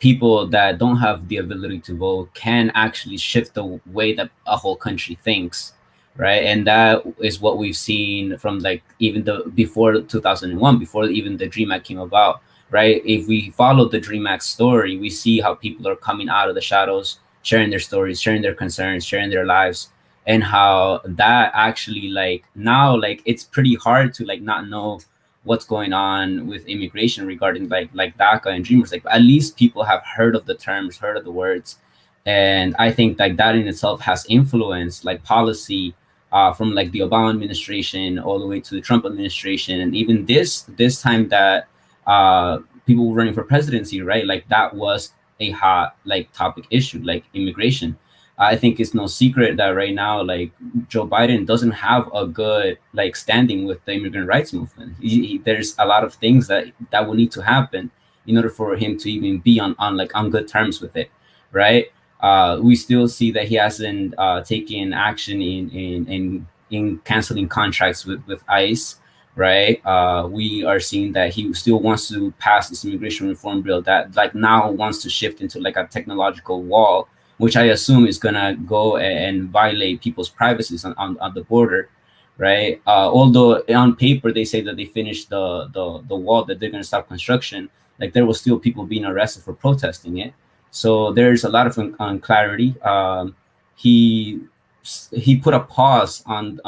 S4: people that don't have the ability to vote can actually shift the way that a whole country thinks, right? And that is what we've seen from like even before 2001, before even the Dream Act came about, right? If we follow the Dream Act story, we see how people are coming out of the shadows, sharing their stories, sharing their concerns, sharing their lives, and how that actually like now like it's pretty hard to like not know what's going on with immigration regarding like DACA and Dreamers. Like at least people have heard of the terms, heard of the words, and I think like that in itself has influenced like policy from like the Obama administration all the way to the Trump administration, and even this time that people were running for presidency, right? Like that was a hot like topic issue, like immigration. I think it's no secret that right now, like Joe Biden doesn't have a good like standing with the immigrant rights movement. There's a lot of things that will need to happen in order for him to even be on good terms with it, right? We still see that he hasn't taken action in canceling contracts with ICE, right? We are seeing that he still wants to pass this immigration reform bill that like now wants to shift into like a technological wall, which I assume is gonna go and violate people's privacies on the border, right? Although on paper they say that they finished the wall, that they're gonna stop construction, like there was still people being arrested for protesting it. So there's a lot of unclarity. He he put a pause on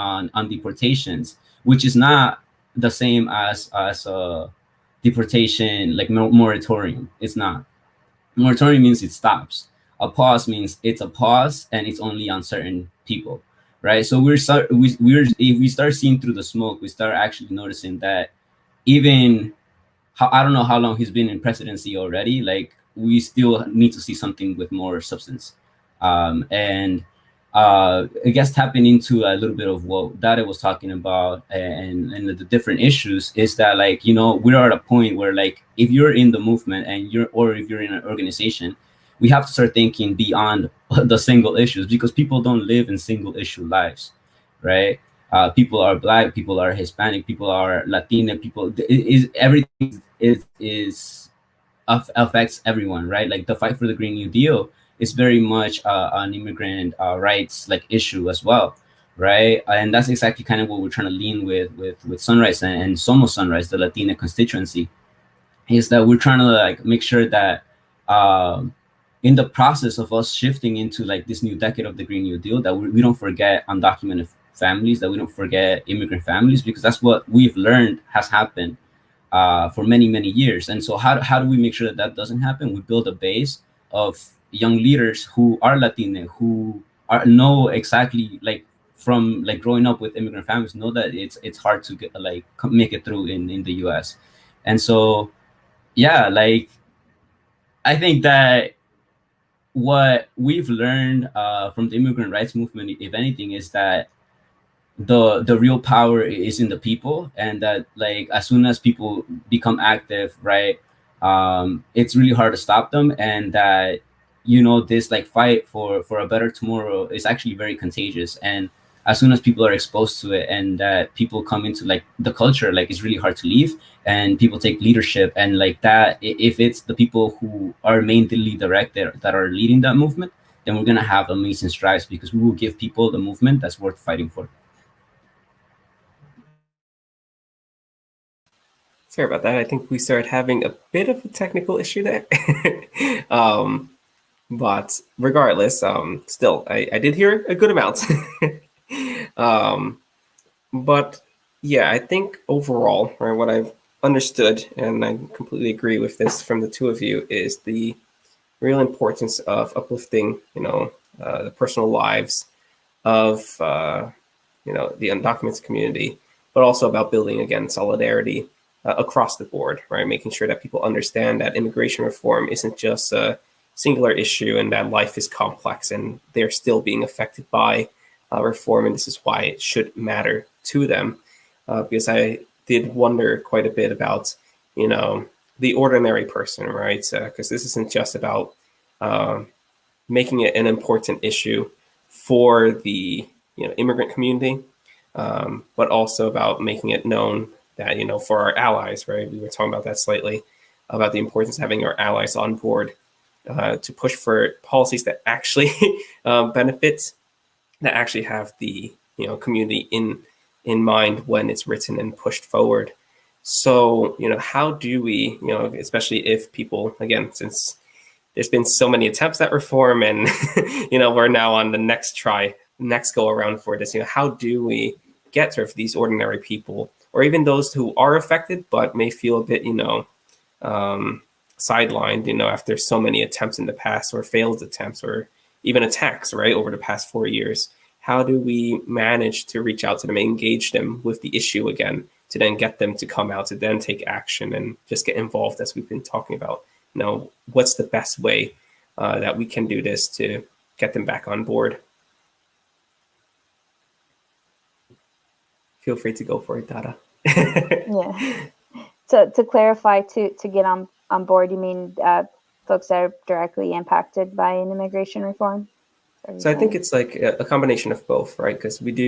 S4: deportations, which is not the same as a deportation like moratorium. It's not. Moratorium means it stops. A pause means it's a pause and it's only on certain people, right? So if we start seeing through the smoke, we start actually noticing that even I don't know how long he's been in presidency already. Like we still need to see something with more substance, and I guess tapping into a little bit of what Dara was talking about and the different issues is that like we're at a point where like if you're in the movement and if you're in an organization, we have to start thinking beyond the single issues because people don't live in single issue lives, right? People are Black, people are Hispanic, people are Latine, people is everything is affects everyone, right? Like the fight for the Green New Deal is very much an immigrant rights like issue as well, right? And that's exactly kind of what we're trying to lean with Sunrise and Somos Sunrise, the Latina constituency, is that we're trying to like make sure that in the process of us shifting into like this new decade of the Green New Deal, that we don't forget undocumented families, that we don't forget immigrant families, because that's what we've learned has happened for many, many years. And so how do we make sure that that doesn't happen? We build a base of young leaders who are Latine, who know exactly like from like growing up with immigrant families, know that it's hard to get like make it through in the US. And so yeah, like I think that what we've learned from the immigrant rights movement, if anything, is that the real power is in the people, and that like as soon as people become active, right, it's really hard to stop them, and that this like fight for a better tomorrow is actually very contagious. And as soon as people are exposed to it and that people come into like the culture, like it's really hard to leave, and people take leadership, and like that if it's the people who are mainly directed that are leading that movement, then we're gonna have amazing strides because we will give people the movement that's worth fighting for.
S1: Sorry about that. I think we started having a bit of a technical issue there. But regardless, still, I did hear a good amount. But yeah, I think overall, right, what I've understood, and I completely agree with this from the two of you, is the real importance of uplifting, the personal lives of, the undocumented community, but also about building, again, solidarity across the board, right? Making sure that people understand that immigration reform isn't just a singular issue and that life is complex and they're still being affected by reform. And this is why it should matter to them. Because I did wonder quite a bit about, the ordinary person, right? Because this isn't just about making it an important issue for the immigrant community, but also about making it known that, for our allies, right? We were talking about that slightly, about the importance of having our allies on board to push for policies that actually benefit, that actually have the community in mind when it's written and pushed forward. So, how do we, especially if people, again, since there's been so many attempts at reform and, we're now on the next go around for this, how do we get sort of these ordinary people, or even those who are affected but may feel a bit, sidelined, after so many attempts in the past, or failed attempts, or even attacks, right, over the past 4 years? How do we manage to reach out to them, engage them with the issue again, to then get them to come out, to then take action and just get involved, as we've been talking about? What's the best way that we can do this to get them back on board? Feel free to go for it, Dara.
S3: Yeah. To clarify, to get on board, you mean folks that are directly impacted by an immigration reform?
S1: So I think it's like a combination of both, right? Because we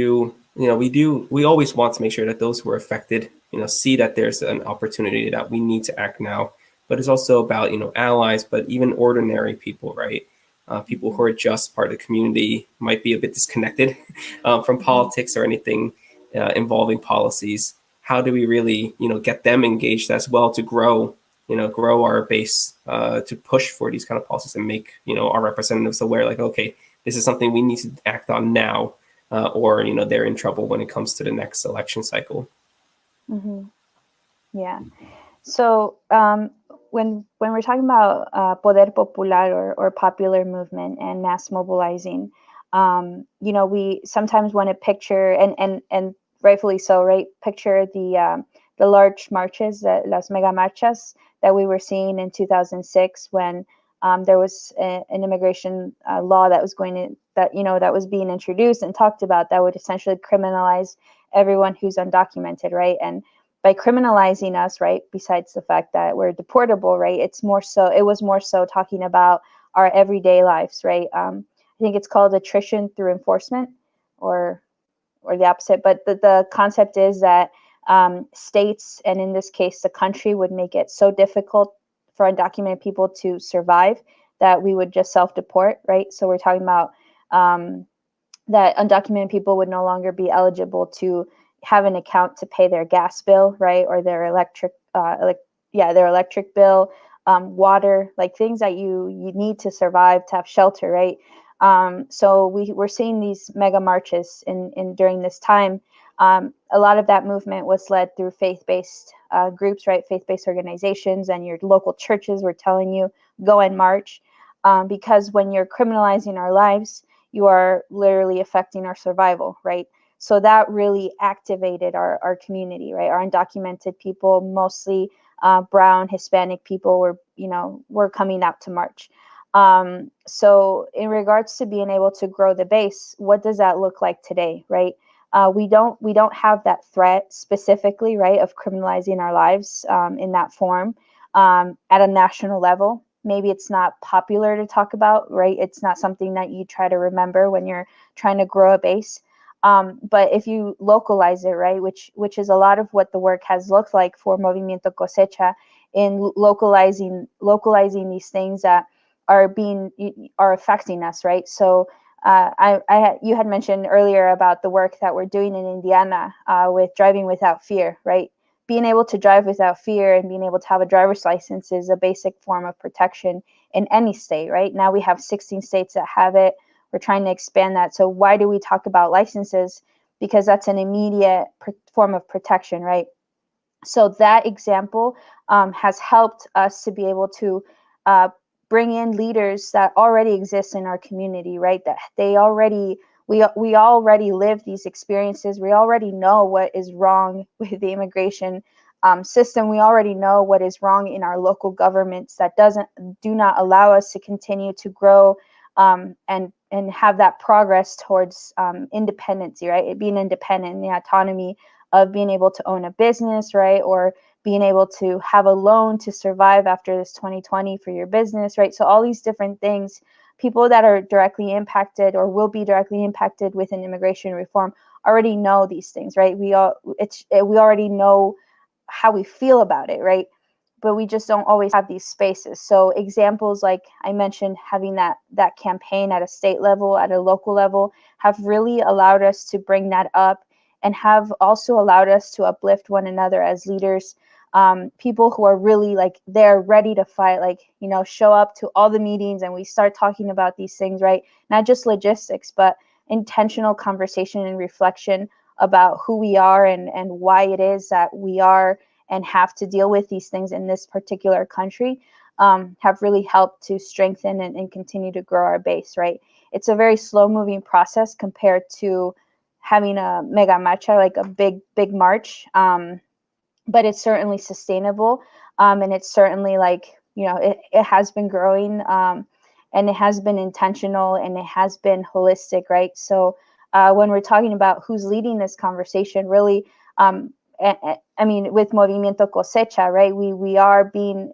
S1: always want to make sure that those who are affected, see that there's an opportunity, that we need to act now. But it's also about, allies, but even ordinary people, right? People who are just part of the community might be a bit disconnected from politics or anything involving policies. How do we really, get them engaged as well to grow our base, to push for these kind of policies and make, our representatives aware, like, okay, this is something we need to act on now, or they're in trouble when it comes to the next election cycle.
S3: Mm-hmm. Yeah. So when we're talking about poder popular or popular movement and mass mobilizing, we sometimes want to picture and rightfully so, right? Picture the large marches, las mega marchas that we were seeing in 2006 when there was an immigration law that was that was being introduced and talked about that would essentially criminalize everyone who's undocumented, right? And by criminalizing us, right, besides the fact that we're deportable, right, it was more so talking about our everyday lives, right? I think it's called attrition through enforcement, or the opposite. But the concept is that states, and in this case, the country, would make it so difficult for undocumented people to survive that we would just self-deport, right? So we're talking about that undocumented people would no longer be eligible to have an account to pay their gas bill, right, or their electric bill, water, like things that you need to survive, to have shelter, right? So we're seeing these mega marches in during this time. A lot of that movement was led through faith-based groups, right? Faith-based organizations, and your local churches were telling you, go and march, because when you're criminalizing our lives, you are literally affecting our survival, right? So that really activated our community, right? Our undocumented people, mostly brown, Hispanic people, were coming out to march. So in regards to being able to grow the base, what does that look like today, right? We don't have that threat specifically, right, of criminalizing our lives in that form at a national level. Maybe it's not popular to talk about, right? It's not something that you try to remember when you're trying to grow a base. But if you localize it, right, which is a lot of what the work has looked like for Movimiento Cosecha, in localizing these things that are affecting us, right? So you had mentioned earlier about the work that we're doing in Indiana with driving without fear, right? Being able to drive without fear and being able to have a driver's license is a basic form of protection in any state, right? Now we have 16 states that have it. We're trying to expand that. So why do we talk about licenses? Because that's an immediate form of protection, right? So that example has helped us to be able to bring in leaders that already exist in our community, right? That we already live these experiences. We already know what is wrong with the immigration system. We already know what is wrong in our local governments that do not allow us to continue to grow and have that progress towards independency, right? It being independent, the autonomy of being able to own a business, right? Or being able to have a loan to survive after this 2020 for your business, right? So all these different things, people that are directly impacted or will be directly impacted with an immigration reform already know these things, right? We already know how we feel about it, right? But we just don't always have these spaces. So examples like I mentioned, having that campaign at a state level, at a local level, have really allowed us to bring that up, and have also allowed us to uplift one another as leaders, people who are really like, they're ready to fight, like, show up to all the meetings and we start talking about these things, right? Not just logistics, but intentional conversation and reflection about who we are and why it is that we are and have to deal with these things in this particular country, have really helped to strengthen and continue to grow our base, right? It's a very slow moving process compared to having a mega marcha, like a big march, but it's certainly sustainable, and it's certainly like, it has been growing, and it has been intentional, and it has been holistic, right? So when we're talking about who's leading this conversation, really, I mean, with Movimiento Cosecha, right, we are being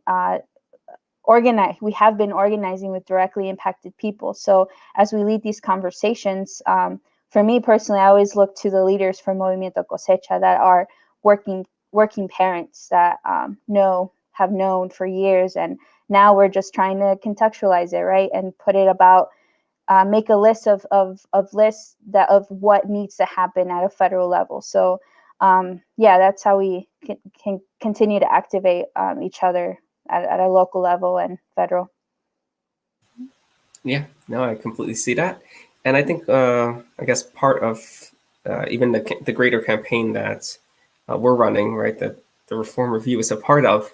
S3: we have been organizing with directly impacted people. So as we lead these conversations, for me personally, I always look to the leaders from Movimiento Cosecha that are working parents that have known for years, and now we're just trying to contextualize it, right, and put it about make a list of lists of what needs to happen at a federal level. So yeah, that's how we can continue to activate each other at a local level and federal.
S1: Yeah, no, I completely see that. And I think, I guess part of even the greater campaign that we're running, right, that the Reform Review is a part of,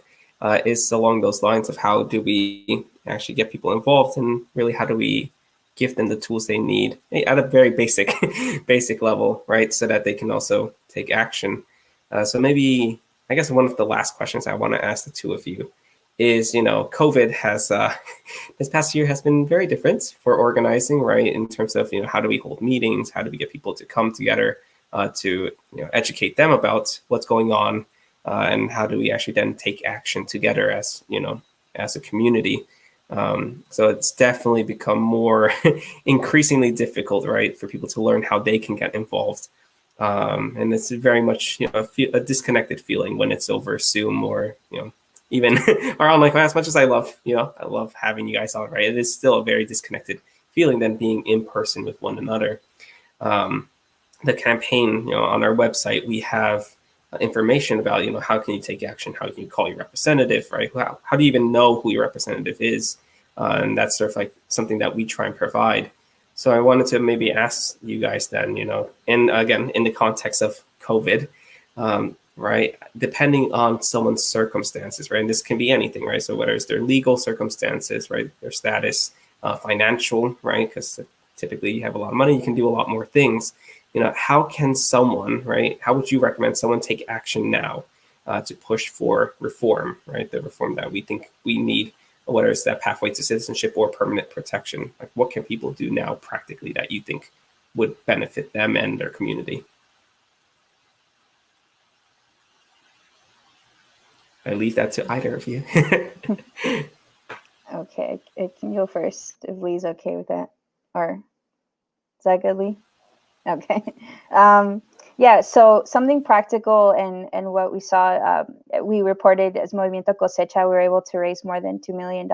S1: is along those lines of how do we actually get people involved, and really how do we give them the tools they need at a very basic level, right, so that they can also take action. So maybe, I guess one of the last questions I want to ask the two of you is, COVID has, this past year has been very different for organizing, right? In terms of, how do we hold meetings? How do we get people to come together to, educate them about what's going on? And how do we actually then take action together as, as a community? So it's definitely become more increasingly difficult, right, for people to learn how they can get involved. And it's very much, a disconnected feeling when it's over Zoom or, even our online class. As much as I love, I love having you guys on, right? It is still a very disconnected feeling than being in person with one another. The campaign, on our website, we have information about, how can you take action? How can you call your representative, right? How do you even know who your representative is? And that's sort of like something that we try and provide. So I wanted to maybe ask you guys then, and again, in the context of COVID, right, depending on someone's circumstances, right, and this can be anything, right, so whether it's their legal circumstances, right, their status, financial, right, because typically you have a lot of money, you can do a lot more things, how can someone, right, how would you recommend someone take action now to push for reform, right, the reform that we think we need, whether it's that pathway to citizenship or permanent protection? Like, what can people do now practically that you think would benefit them and their community? I leave that to either of you.
S3: Okay, I can go first if Lee's okay with that. Or is that good, Lee? Okay. Yeah, so something practical and what we saw, we reported as Movimiento Cosecha, we were able to raise more than $2 million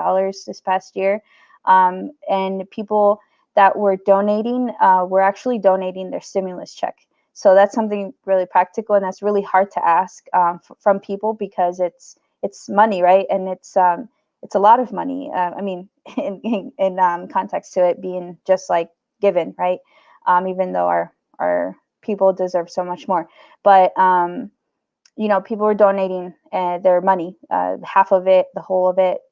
S3: this past year. And people that were donating were actually donating their stimulus check. So that's something really practical, and that's really hard to ask from people because it's money, right? And it's a lot of money. I mean, in context to it being just like given, right? Even though our people deserve so much more, but people were donating their money, half of it, the whole of it,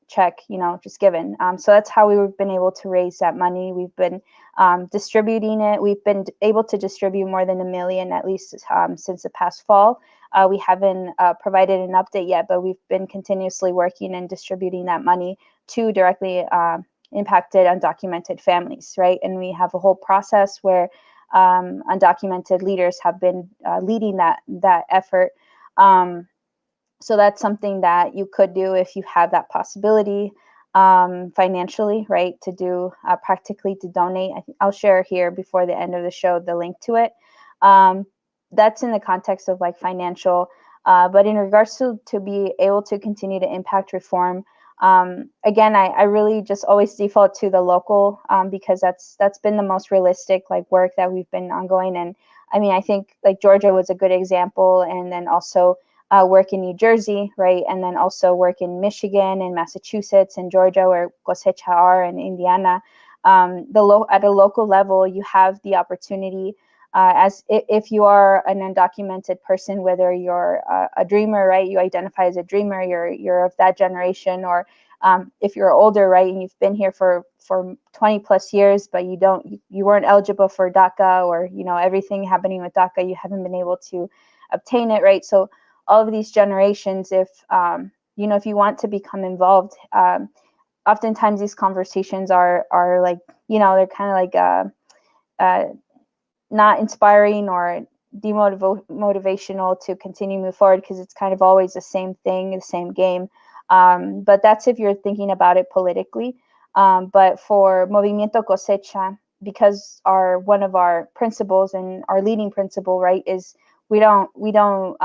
S3: check, just given. So that's how we've been able to raise that money. We've been distributing it. We've been able to distribute more than 1 million, at least since the past fall. We haven't provided an update yet, but we've been continuously working and distributing that money to directly impacted undocumented families, right? And we have a whole process where undocumented leaders have been leading that effort. So that's something that you could do if you have that possibility financially, right? To do practically to donate. I'll share here before the end of the show the link to it. That's in the context of like financial, but in regards to be able to continue to impact reform. Again, I really just always default to the local because that's been the most realistic like work that we've been ongoing. And I mean, I think like Georgia was a good example, and then also work in New Jersey, right? And then also work in Michigan and Massachusetts and Georgia, where Cosecha are, and Indiana. At a local level, you have the opportunity as if you are an undocumented person, whether you're a dreamer, right? You identify as a dreamer, you're of that generation, or if you're older, right, and you've been here for 20 plus years, but you weren't eligible for DACA, or everything happening with DACA, you haven't been able to obtain it, right? So all of these generations, if if you want to become involved, oftentimes these conversations are like they're kind of like not inspiring or motivational to continue move forward, because it's kind of always the same thing, the same game. But that's if you're thinking about it politically. But for Movimiento Cosecha, because one of our principles and our leading principle, right, is we don't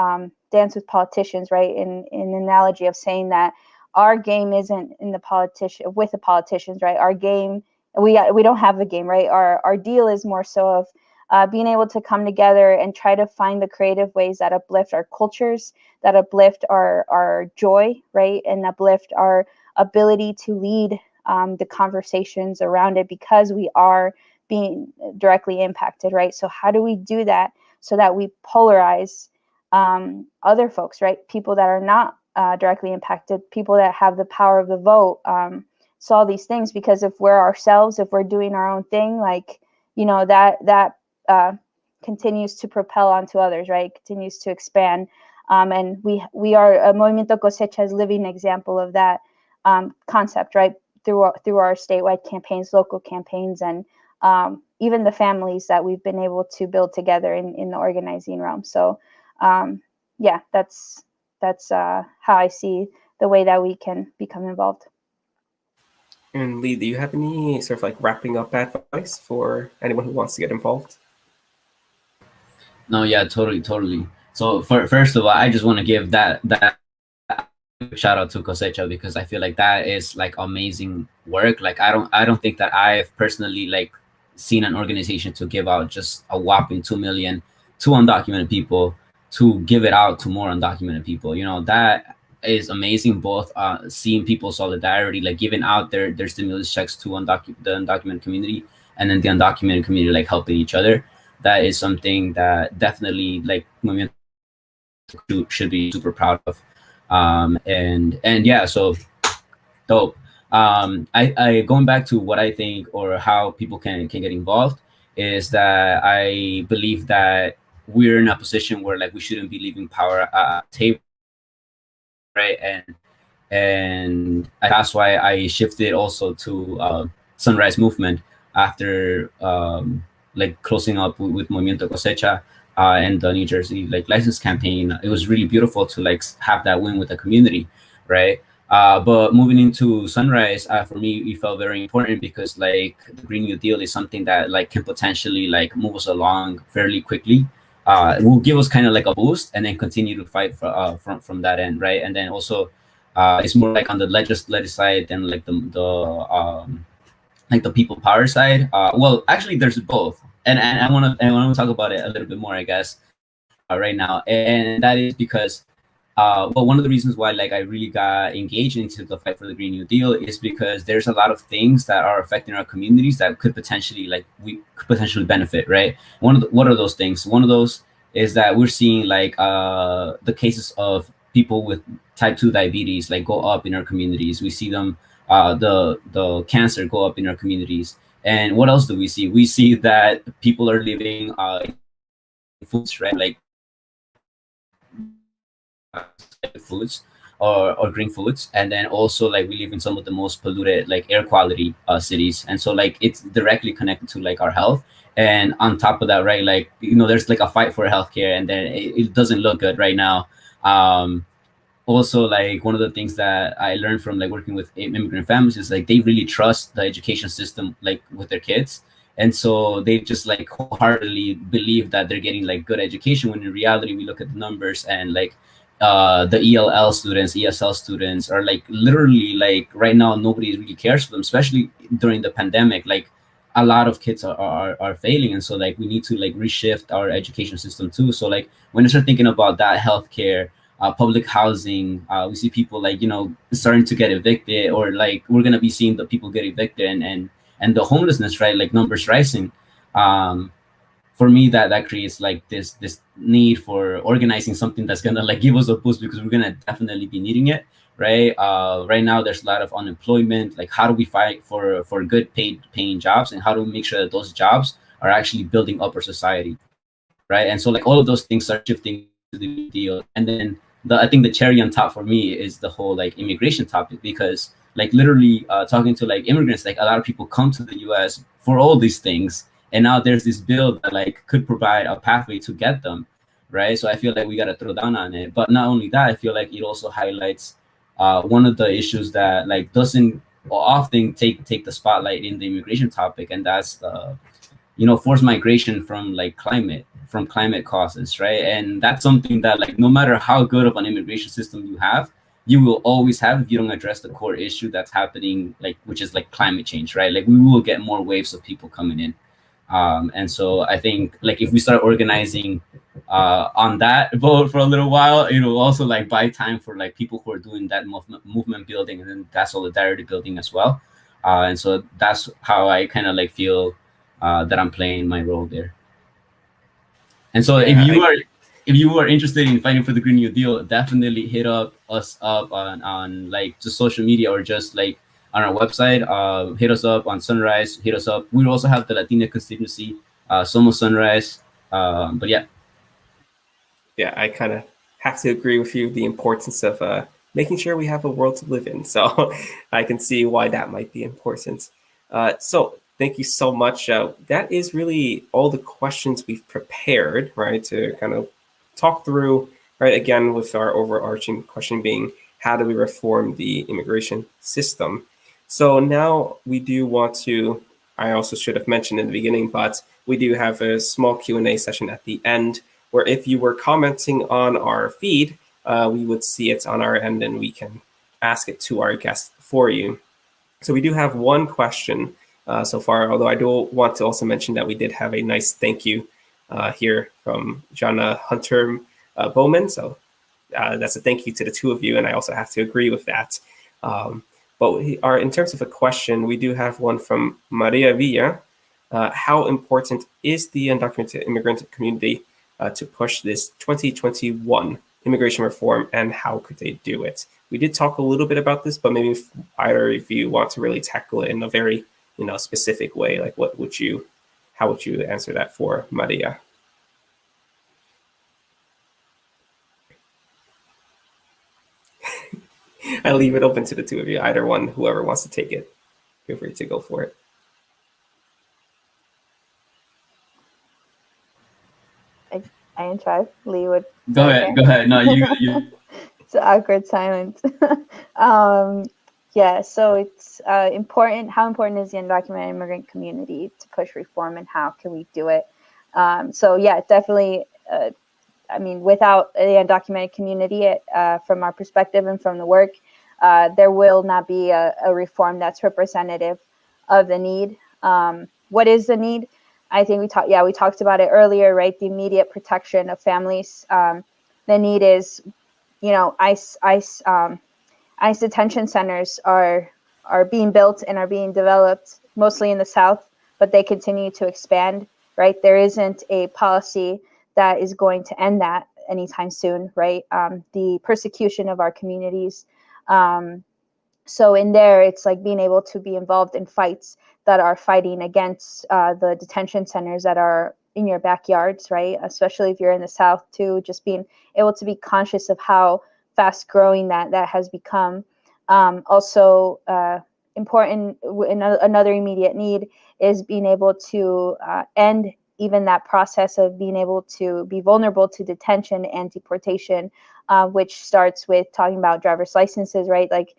S3: dance with politicians, right? In an analogy of saying that our game isn't with the politicians, right? Our game, we don't have a game, right? Our deal is more so of being able to come together and try to find the creative ways that uplift our cultures, that uplift our joy, right? And uplift our ability to lead the conversations around it, because we are being directly impacted, right? So how do we do that so that we polarize other folks, right? People that are not directly impacted, people that have the power of the vote. So all these things, because if we're ourselves, if we're doing our own thing, like, that continues to propel onto others, right? Continues to expand. And we are a Movimiento Cosecha is living example of that concept, right? Through our statewide campaigns, local campaigns, and even the families that we've been able to build together in the organizing realm. So yeah, that's how I see the way that we can become involved.
S1: And Lee, do you have any sort of like wrapping up advice for anyone who wants to get involved?
S4: No, yeah, totally. So first of all, I just want to give that shout out to Cosecha, because I feel like that is like amazing work. Like I don't think that I've personally like seen an organization to give out just a whopping 2 million to undocumented people, to give it out to more undocumented people. That is amazing. Both seeing people's solidarity, like giving out their stimulus checks to the undocumented community, and then the undocumented community like helping each other. That is something that definitely like Movimiento should be super proud of. And yeah, so dope. I going back to what I think, or how people can get involved, is that I believe that we're in a position where like we shouldn't be leaving power at the table, right? And that's why I shifted also to Sunrise Movement after like closing up with Movimiento Cosecha and the New Jersey like license campaign. It was really beautiful to like have that win with the community, right? But moving into Sunrise, for me, it felt very important, because like the Green New Deal is something that like can potentially like move us along fairly quickly. It will give us kind of like a boost, and then continue to fight from that end, right? And then also, it's more like on the legislative side than like the people power side. Well, actually, there's both, and I want to talk about it a little bit more, I guess, right now, and that is because. Well, one of the reasons why like I really got engaged into the fight for the Green New Deal is because there's a lot of things that are affecting our communities that could potentially we could potentially benefit, right? What are those things? One of those is that we're seeing like the cases of people with type 2 diabetes like go up in our communities. We see them the cancer go up in our communities. And what else do we see? We see that people are living in foods, right? Like foods or green foods, and then also like we live in some of the most polluted like air quality cities, and so like it's directly connected to like our health. And on top of that, right, like there's like a fight for healthcare, and then it doesn't look good right now. Also, like one of the things that I learned from like working with immigrant families is like they really trust the education system like with their kids, and so they just like wholeheartedly believe that they're getting like good education, when in reality we look at the numbers, and like the ELL students, ESL students are like literally like right now nobody really cares for them, especially during the pandemic. Like a lot of kids are failing, and so like we need to like reshift our education system too. So like when you start thinking about that, healthcare, public housing, we see people like starting to get evicted, or like we're gonna be seeing the people get evicted, and the homelessness, right, like numbers rising. For me, that creates like this need for organizing something that's gonna like give us a boost, because we're gonna definitely be needing it, right? Right now there's a lot of unemployment. Like how do we fight for good paying jobs, and how do we make sure that those jobs are actually building up our society, right? And so like all of those things are shifting to the deal. And then I think the cherry on top for me is the whole like immigration topic, because like literally talking to like immigrants, like a lot of people come to the US for all these things, and now there's this bill that like could provide a pathway to get them, right? So I feel like we got to throw down on it. But not only that, I feel like it also highlights one of the issues that like doesn't often take the spotlight in the immigration topic, and that's forced migration from climate causes, right? And that's something that, like, no matter how good of an immigration system you have, you will always have if you don't address the core issue that's happening, like, which is like climate change, right? Like, we will get more waves of people coming in. And so I think, like, if we start organizing on that vote for a little while, it'll also like buy time for like people who are doing that movement building and then that solidarity building as well. And so that's how I kind of like feel that I'm playing my role there. And so if you are interested in fighting for the Green New Deal, definitely hit us up on like just social media or just like on our website. Hit us up on Sunrise. Hit us up. We also have the Latina constituency, Somos Sunrise. But yeah.
S1: Yeah, I kind of have to agree with you. The importance of making sure we have a world to live in. So I can see why that might be important. So thank you so much. That is really all the questions we've prepared, right, to kind of talk through, right, again, with our overarching question being, how do we reform the immigration system? So now we do want to, I also should have mentioned in the beginning, but we do have a small Q&A session at the end, where if you were commenting on our feed, we would see it on our end and we can ask it to our guest for you. So we do have one question so far, although I do want to also mention that we did have a nice thank you here from Jana Hunter Bowman. So that's a thank you to the two of you, and I also have to agree with that. But in terms of a question, we do have one from Maria Villa. How important is the undocumented immigrant community to push this 2021 immigration reform, and how could they do it? We did talk a little bit about this, but maybe if either of you want to really tackle it in a very specific way, like how would you answer that for Maria? I leave it open to the two of you, either one, whoever wants to take it. Feel free to go for it.
S3: I can try. Lee would.
S4: Go ahead. No, you.
S3: It's an awkward silence. Yeah, so it's important. How important is the undocumented immigrant community to push reform, and how can we do it? So yeah, definitely. I mean, without the undocumented community, from our perspective and from the work, there will not be a reform that's representative of the need. What is the need? I think we talked about it earlier, right? The immediate protection of families. The need is, ICE detention centers are being built and are being developed mostly in the South, but they continue to expand, right? There isn't a policy that is going to end that anytime soon, right? The persecution of our communities. So in there, it's like being able to be involved in fights that are fighting against the detention centers that are in your backyards, right? Especially if you're in the South too, just being able to be conscious of how fast growing that has become. Also important, another immediate need is being able to end even that process of being able to be vulnerable to detention and deportation, which starts with talking about driver's licenses, right? Like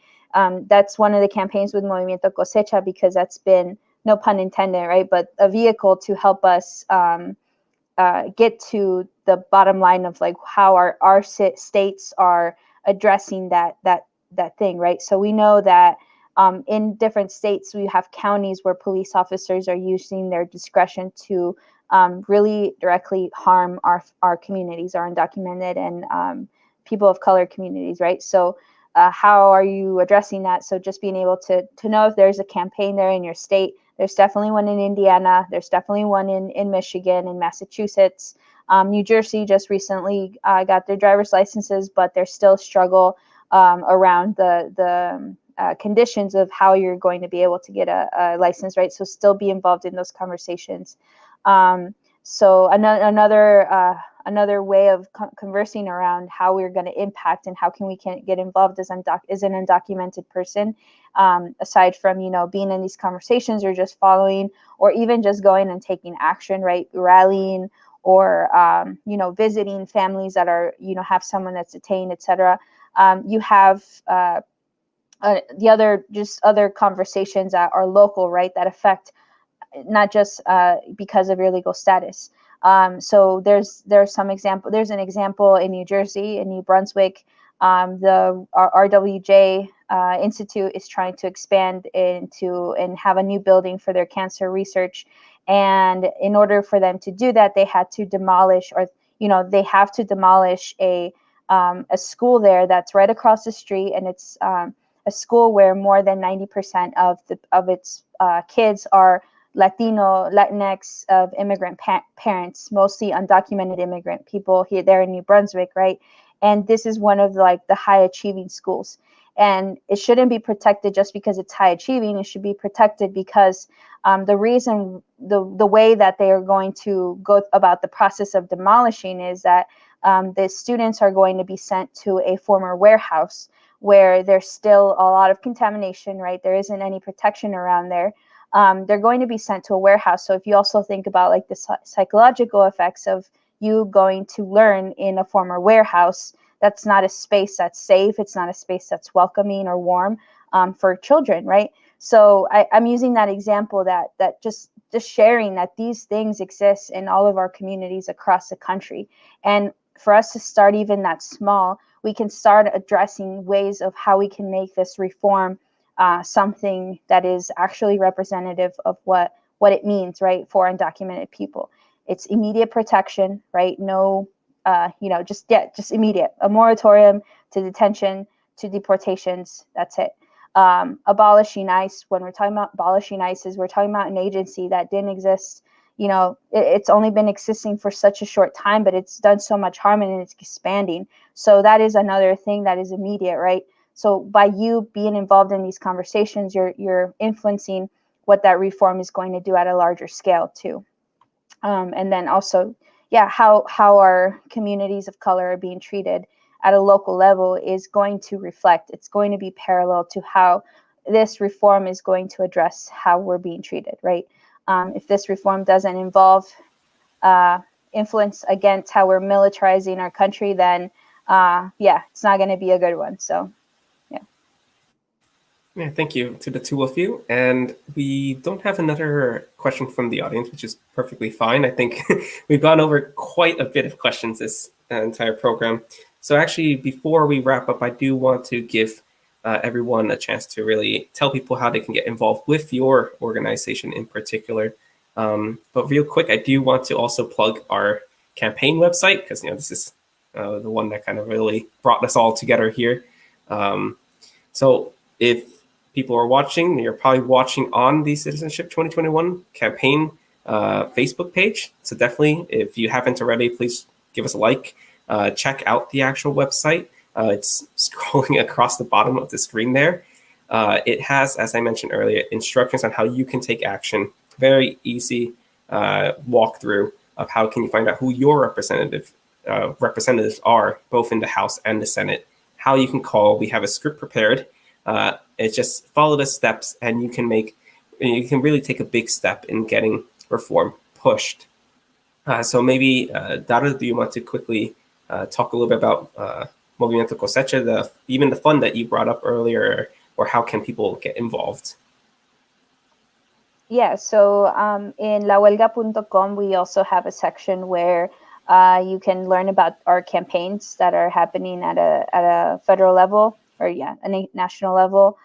S3: that's one of the campaigns with Movimiento Cosecha, because that's been, no pun intended, right? But a vehicle to help us get to the bottom line of like how our states are addressing that thing, right? So we know that in different states, we have counties where police officers are using their discretion to really directly harm our communities, our undocumented and people of color communities, right? So how are you addressing that? So just being able to know if there's a campaign there in your state. There's definitely one in Indiana. There's definitely one in Michigan, in Massachusetts. New Jersey just recently got their driver's licenses, but there's still struggle around the conditions of how you're going to be able to get a license, right? So still be involved in those conversations. So another way of conversing around how we're going to impact and how we can get involved as an undocumented person, aside from being in these conversations or just following, or even just going and taking action, right? Rallying or visiting families that are have someone that's detained, etc. You have the other conversations that are local, right, that affect not just because of your legal status. So there's an example in New Jersey, in New Brunswick. The RWJ Institute is trying to expand and have a new building for their cancer research. And in order for them to do that, they had to demolish, they have to demolish a school there that's right across the street, and it's a school where more than 90% of its kids are Latino, Latinx, of immigrant parents, mostly undocumented immigrant people here there in New Brunswick, right? And this is one of the high achieving schools. And it shouldn't be protected just because it's high achieving. It should be protected because the way that they are going to go about the process of demolishing is that the students are going to be sent to a former warehouse where there's still a lot of contamination, right? There isn't any protection around there. They're going to be sent to a warehouse. So if you also think about the psychological effects of you going to learn in a former warehouse, that's not a space that's safe. It's not a space that's welcoming or warm for children, right? So I'm using that example that just sharing that these things exist in all of our communities across the country. And for us to start even that small, we can start addressing ways of how we can make this reform something that is actually representative of what it means, right, for undocumented people. It's immediate protection, right? No, just immediate. A moratorium to detention, to deportations. That's it. Abolishing ICE. When we're talking about abolishing ICE, we're talking about an agency that didn't exist. It's only been existing for such a short time, but it's done so much harm and it's expanding. So that is another thing that is immediate, right? So by you being involved in these conversations, you're influencing what that reform is going to do at a larger scale too. And then also, how our communities of color are being treated at a local level is going to reflect. It's going to be parallel to how this reform is going to address how we're being treated, right? If this reform doesn't involve influence against how we're militarizing our country, then it's not going to be a good one. So.
S1: Yeah, thank you to the two of you. And we don't have another question from the audience, which is perfectly fine. I think we've gone over quite a bit of questions this entire program. So actually, before we wrap up, I do want to give everyone a chance to really tell people how they can get involved with your organization in particular. But real quick, I do want to also plug our campaign website, because this is the one that kind of really brought us all together here. So if people are watching, you're probably watching on the Citizenship 2021 campaign Facebook page. So definitely, if you haven't already, please give us a like. Check out the actual website. It's scrolling across the bottom of the screen there. It has, as I mentioned earlier, instructions on how you can take action. Very easy walkthrough of how can you find out who your representatives are, both in the House and the Senate. How you can call. We have a script prepared. It's just follow the steps, and you can really take a big step in getting reform pushed. So maybe, Dara, do you want to quickly talk a little bit about Movimiento Cosecha, even the fund that you brought up earlier, or how can people get involved?
S3: Yeah, so in lahuelga.com, we also have a section where you can learn about our campaigns that are happening at a federal level, or a national level.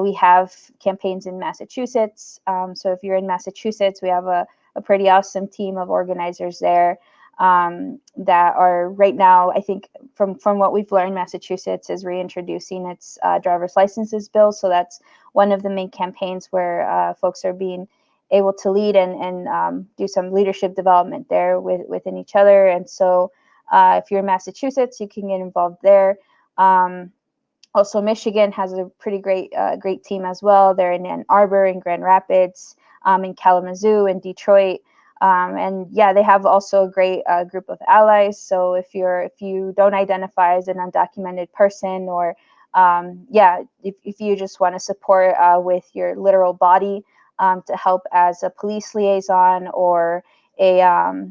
S3: We have campaigns in Massachusetts. So if you're in Massachusetts, we have a pretty awesome team of organizers there that are right now, I think from what we've learned, Massachusetts is reintroducing its driver's licenses bill. So that's one of the main campaigns where folks are being able to lead and do some leadership development there within each other. And so if you're in Massachusetts, you can get involved there. Also, Michigan has a pretty great team as well. They're in Ann Arbor, in Grand Rapids, in Kalamazoo, in Detroit, and they have also a great group of allies. So if you don't identify as an undocumented person, or if you just want to support with your literal body to help as a police liaison or a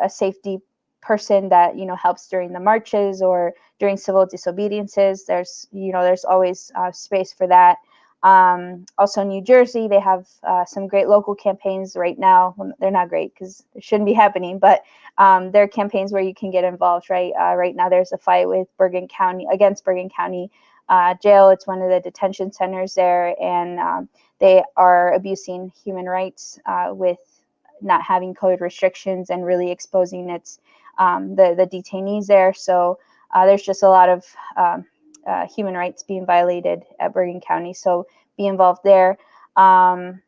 S3: safety person that helps during the marches or during civil disobediences. There's always space for that. Also, New Jersey, they have some great local campaigns right now. Well, they're not great because it shouldn't be happening, but there are campaigns where you can get involved. Right now, there's a fight with against Bergen County Jail. It's one of the detention centers there, and they are abusing human rights with not having COVID restrictions and really exposing the detainees there. So there's just a lot of human rights being violated at Bergen County. So be involved there. In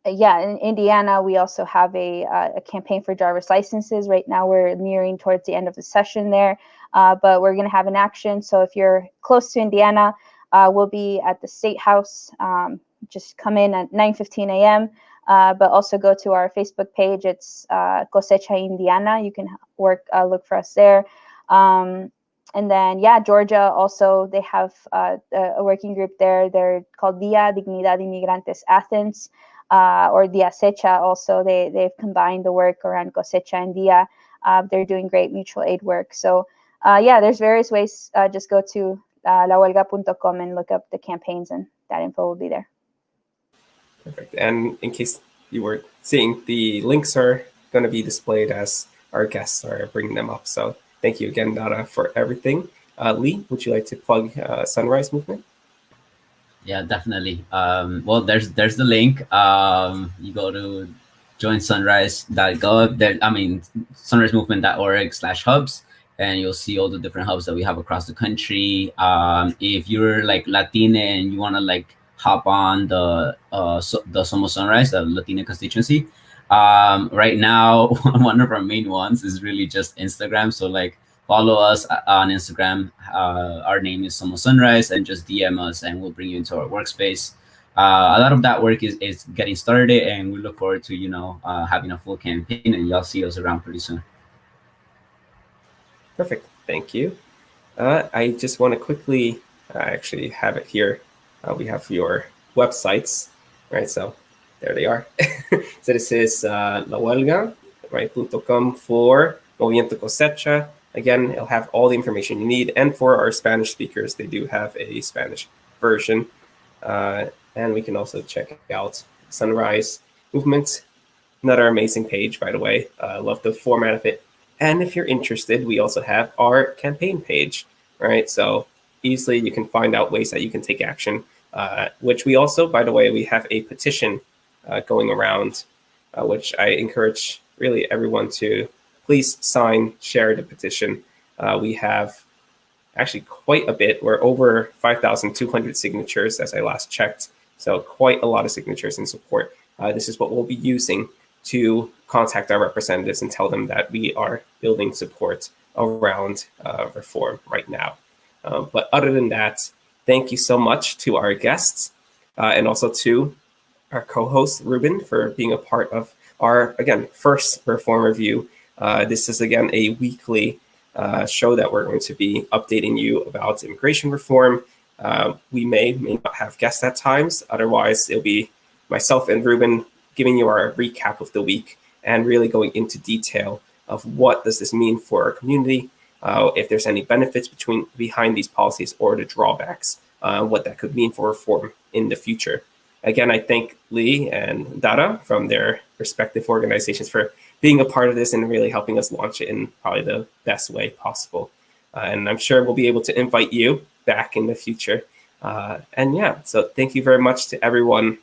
S3: Indiana, we also have a campaign for driver's licenses. Right now, we're nearing towards the end of the session there, but we're going to have an action. So if you're close to Indiana, we'll be at the State House. Just come in at 9:15 a.m., but also go to our Facebook page. It's Cosecha Indiana. You can look for us there. And then, Georgia also, they have a working group there. They're called Via Dignidad Inmigrantes Athens, or Dia Secha also. They've combined the work around Cosecha and Dia. They're doing great mutual aid work. So, there's various ways. Just go to lahuelga.com and look up the campaigns, and that info will be there.
S1: Perfect. And in case you were seeing, the links are going to be displayed as our guests are bringing them up. So thank you again, Dara, for everything. Lee, would you like to plug Sunrise Movement?
S4: Yeah, definitely. Well, there's the link. You go to joinsunrise.gov. sunrisemovement.org/hubs, and you'll see all the different hubs that we have across the country. If you're like Latine and you want to hop on the Somos Sunrise, the Latine constituency. Right now, one of our main ones is really just Instagram. So follow us on Instagram. Our name is Somos Sunrise, and just DM us and we'll bring you into our workspace. A lot of that work is getting started, and we look forward to, having a full campaign, and y'all see us around pretty soon.
S1: Perfect. Thank you. I just want to quickly actually have it here. We have your websites, right? So there they are. So this is lahuelga, right, .com for Movimiento Cosecha. Again, it'll have all the information you need. And for our Spanish speakers, they do have a Spanish version. And we can also check out Sunrise Movement. Another amazing page, by the way. I love the format of it. And if you're interested, we also have our campaign page, right? So easily you can find out ways that you can take action, which we also, by the way, we have a petition going around, which I encourage really everyone to please sign, share the petition. We have actually quite a bit. We're over 5,200 signatures as I last checked. So quite a lot of signatures in support. This is what we'll be using to contact our representatives and tell them that we are building support around reform right now. But other than that, thank you so much to our guests and also to our co-host, Ruben, for being a part of our, again, first reform review. This is, again, a weekly show that we're going to be updating you about immigration reform. We may not have guests at times. Otherwise, it'll be myself and Ruben giving you our recap of the week and really going into detail of what does this mean for our community, if there's any benefits behind these policies or the drawbacks, what that could mean for reform in the future. Again, I thank Lee and Dara from their respective organizations for being a part of this and really helping us launch it in probably the best way possible. And I'm sure we'll be able to invite you back in the future. And yeah, so thank you very much to everyone.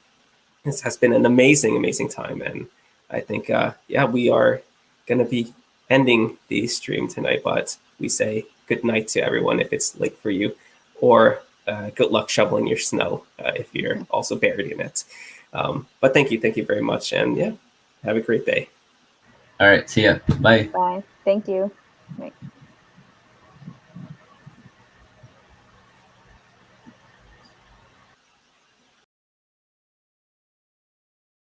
S1: This has been an amazing, amazing time. And I think, we are going to be ending the stream tonight, but we say good night to everyone if it's late for you, or good luck shoveling your snow if you're also buried in it. But thank you very much. And yeah, have a great day.
S4: All right, see ya. Bye.
S3: Bye. Thank you. Right.